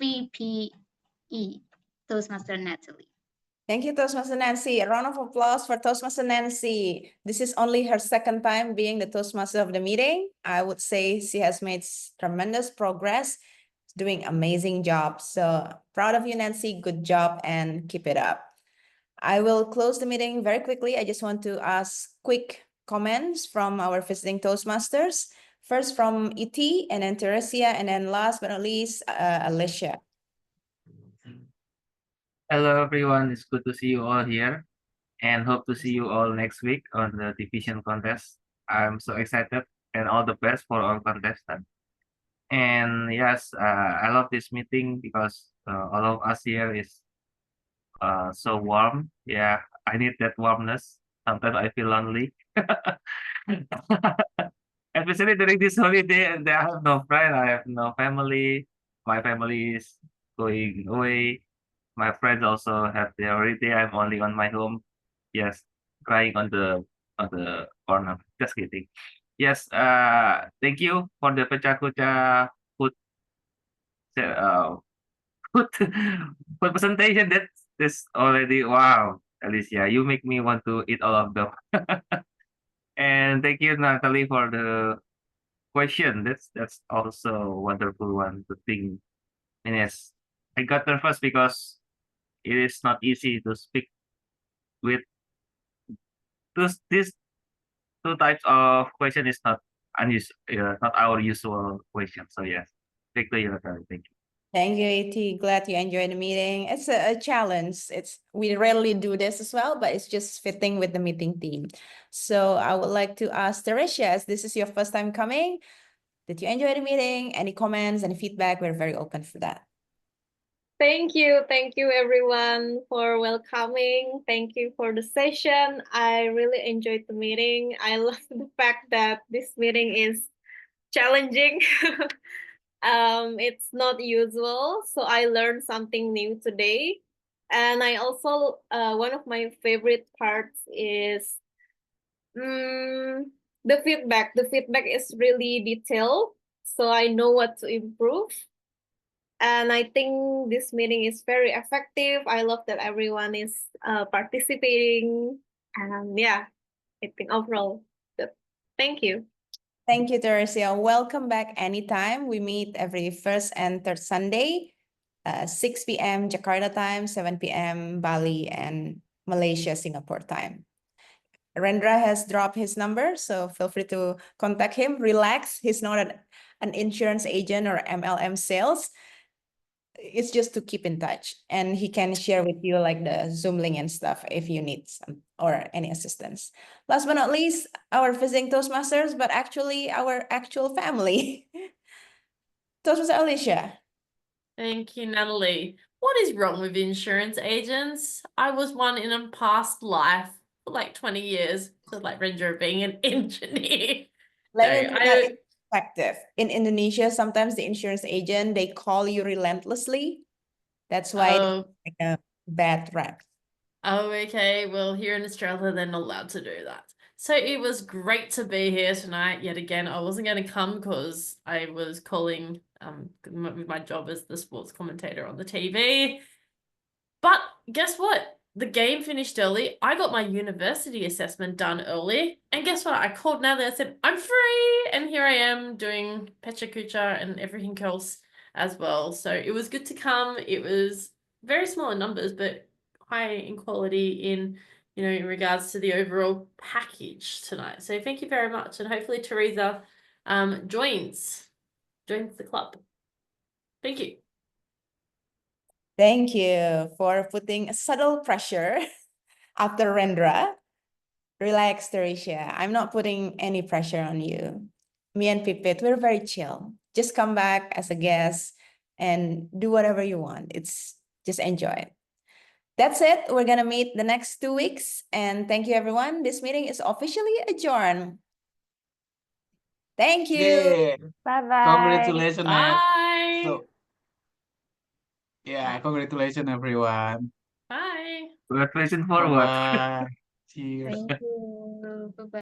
VPE, Toastmaster Natalie. Thank you, Toastmaster Nancy. A round of applause for Toastmaster Nancy. This is only her second time being the Toastmaster of the meeting. I would say she has made tremendous progress, doing amazing job. So proud of you, Nancy. Good job and keep it up. I will close the meeting very quickly. I just want to ask quick comments from our visiting Toastmasters. First from E.T. and then Teresia, and then last but not least, Alicia. Hello, everyone. It's good to see you all here and hope to see you all next week on the division contest. I'm so excited and all the best for all contestants. And yes, I love this meeting because all of us here is so warm. Yeah, I need that warmness. Sometimes I feel lonely. Especially during this holiday, and I have no friend, I have no family. My family is going away. My friends also have their holiday. I'm only on my home. Yes, crying on the corner. Just kidding. Yes, thank you for the pecah food uh food food presentation. That's already wow, Alicia. You make me want to eat all of them. And thank you, Natalie, for the question. That's also a wonderful one to think. And yes, I got nervous because it is not easy to speak with these two types of question is not not our usual question. So yes, take to your turn. Thank you. Thank you, AT. Glad you enjoyed the meeting. It's a challenge. We rarely do this as well, but it's just fitting with the meeting theme. So I would like to ask Teresia, as this is your first time coming, did you enjoy the meeting? Any comments, any feedback? We're very open for that. Thank you everyone for welcoming. Thank you for the session. I really enjoyed the meeting. I love the fact that this meeting is challenging. It's not usual, so I learned something new today. And I also one of my favorite parts is the feedback. The feedback is really detailed, so I know what to improve. And I think this meeting is very effective. I love that everyone is participating. And yeah, I think overall, good. Thank you. Thank you, Teresia. Welcome back anytime. We meet every first and third Sunday, 6 p.m. Jakarta time, 7 p.m. Bali and Malaysia, Singapore time. Rendra has dropped his number, so feel free to contact him. Relax, he's not an insurance agent or MLM sales. It's just to keep in touch, and he can share with you like the Zoom link and stuff if you need some or any assistance. Last but not least, our visiting Toastmasters, but actually our actual family. Toastmaster Alicia. Thank you, Natalie. What is wrong with insurance agents? I was one in a past life for like 20 years, so like Rendra being an engineer. Let me So put that in perspective. In Indonesia, sometimes the insurance agent, they call you relentlessly. That's why it's Oh, like a bad rep. oh, okay. Well, here in Australia, they're not allowed to do that. So it was great to be here tonight. Yet again, I wasn't going to come because I was calling with my job as the sports commentator on the TV. But guess what? The game finished early. I got my university assessment done early. And guess what? I called Natalie. I said, I'm free. And here I am doing Pecha Kucha and everything else as well. So it was good to come. It was very small in numbers, but high in quality in regards to the overall package tonight. So thank you very much. And hopefully Teresa joins the club. Thank you. Thank you for putting subtle pressure after Rendra. Relax, Teresia. I'm not putting any pressure on you. Me and Pipit, we're very chill. Just come back as a guest and do whatever you want. It's just enjoy it. That's it. We're gonna meet the next 2 weeks. And thank you, everyone. This meeting is officially adjourned. Thank you. Yeah. Bye-bye. Congratulations, Nat. Bye. So, yeah, congratulations, everyone. Bye. Congratulations for what? Bye-bye. Cheers. Thank you. Bye-bye.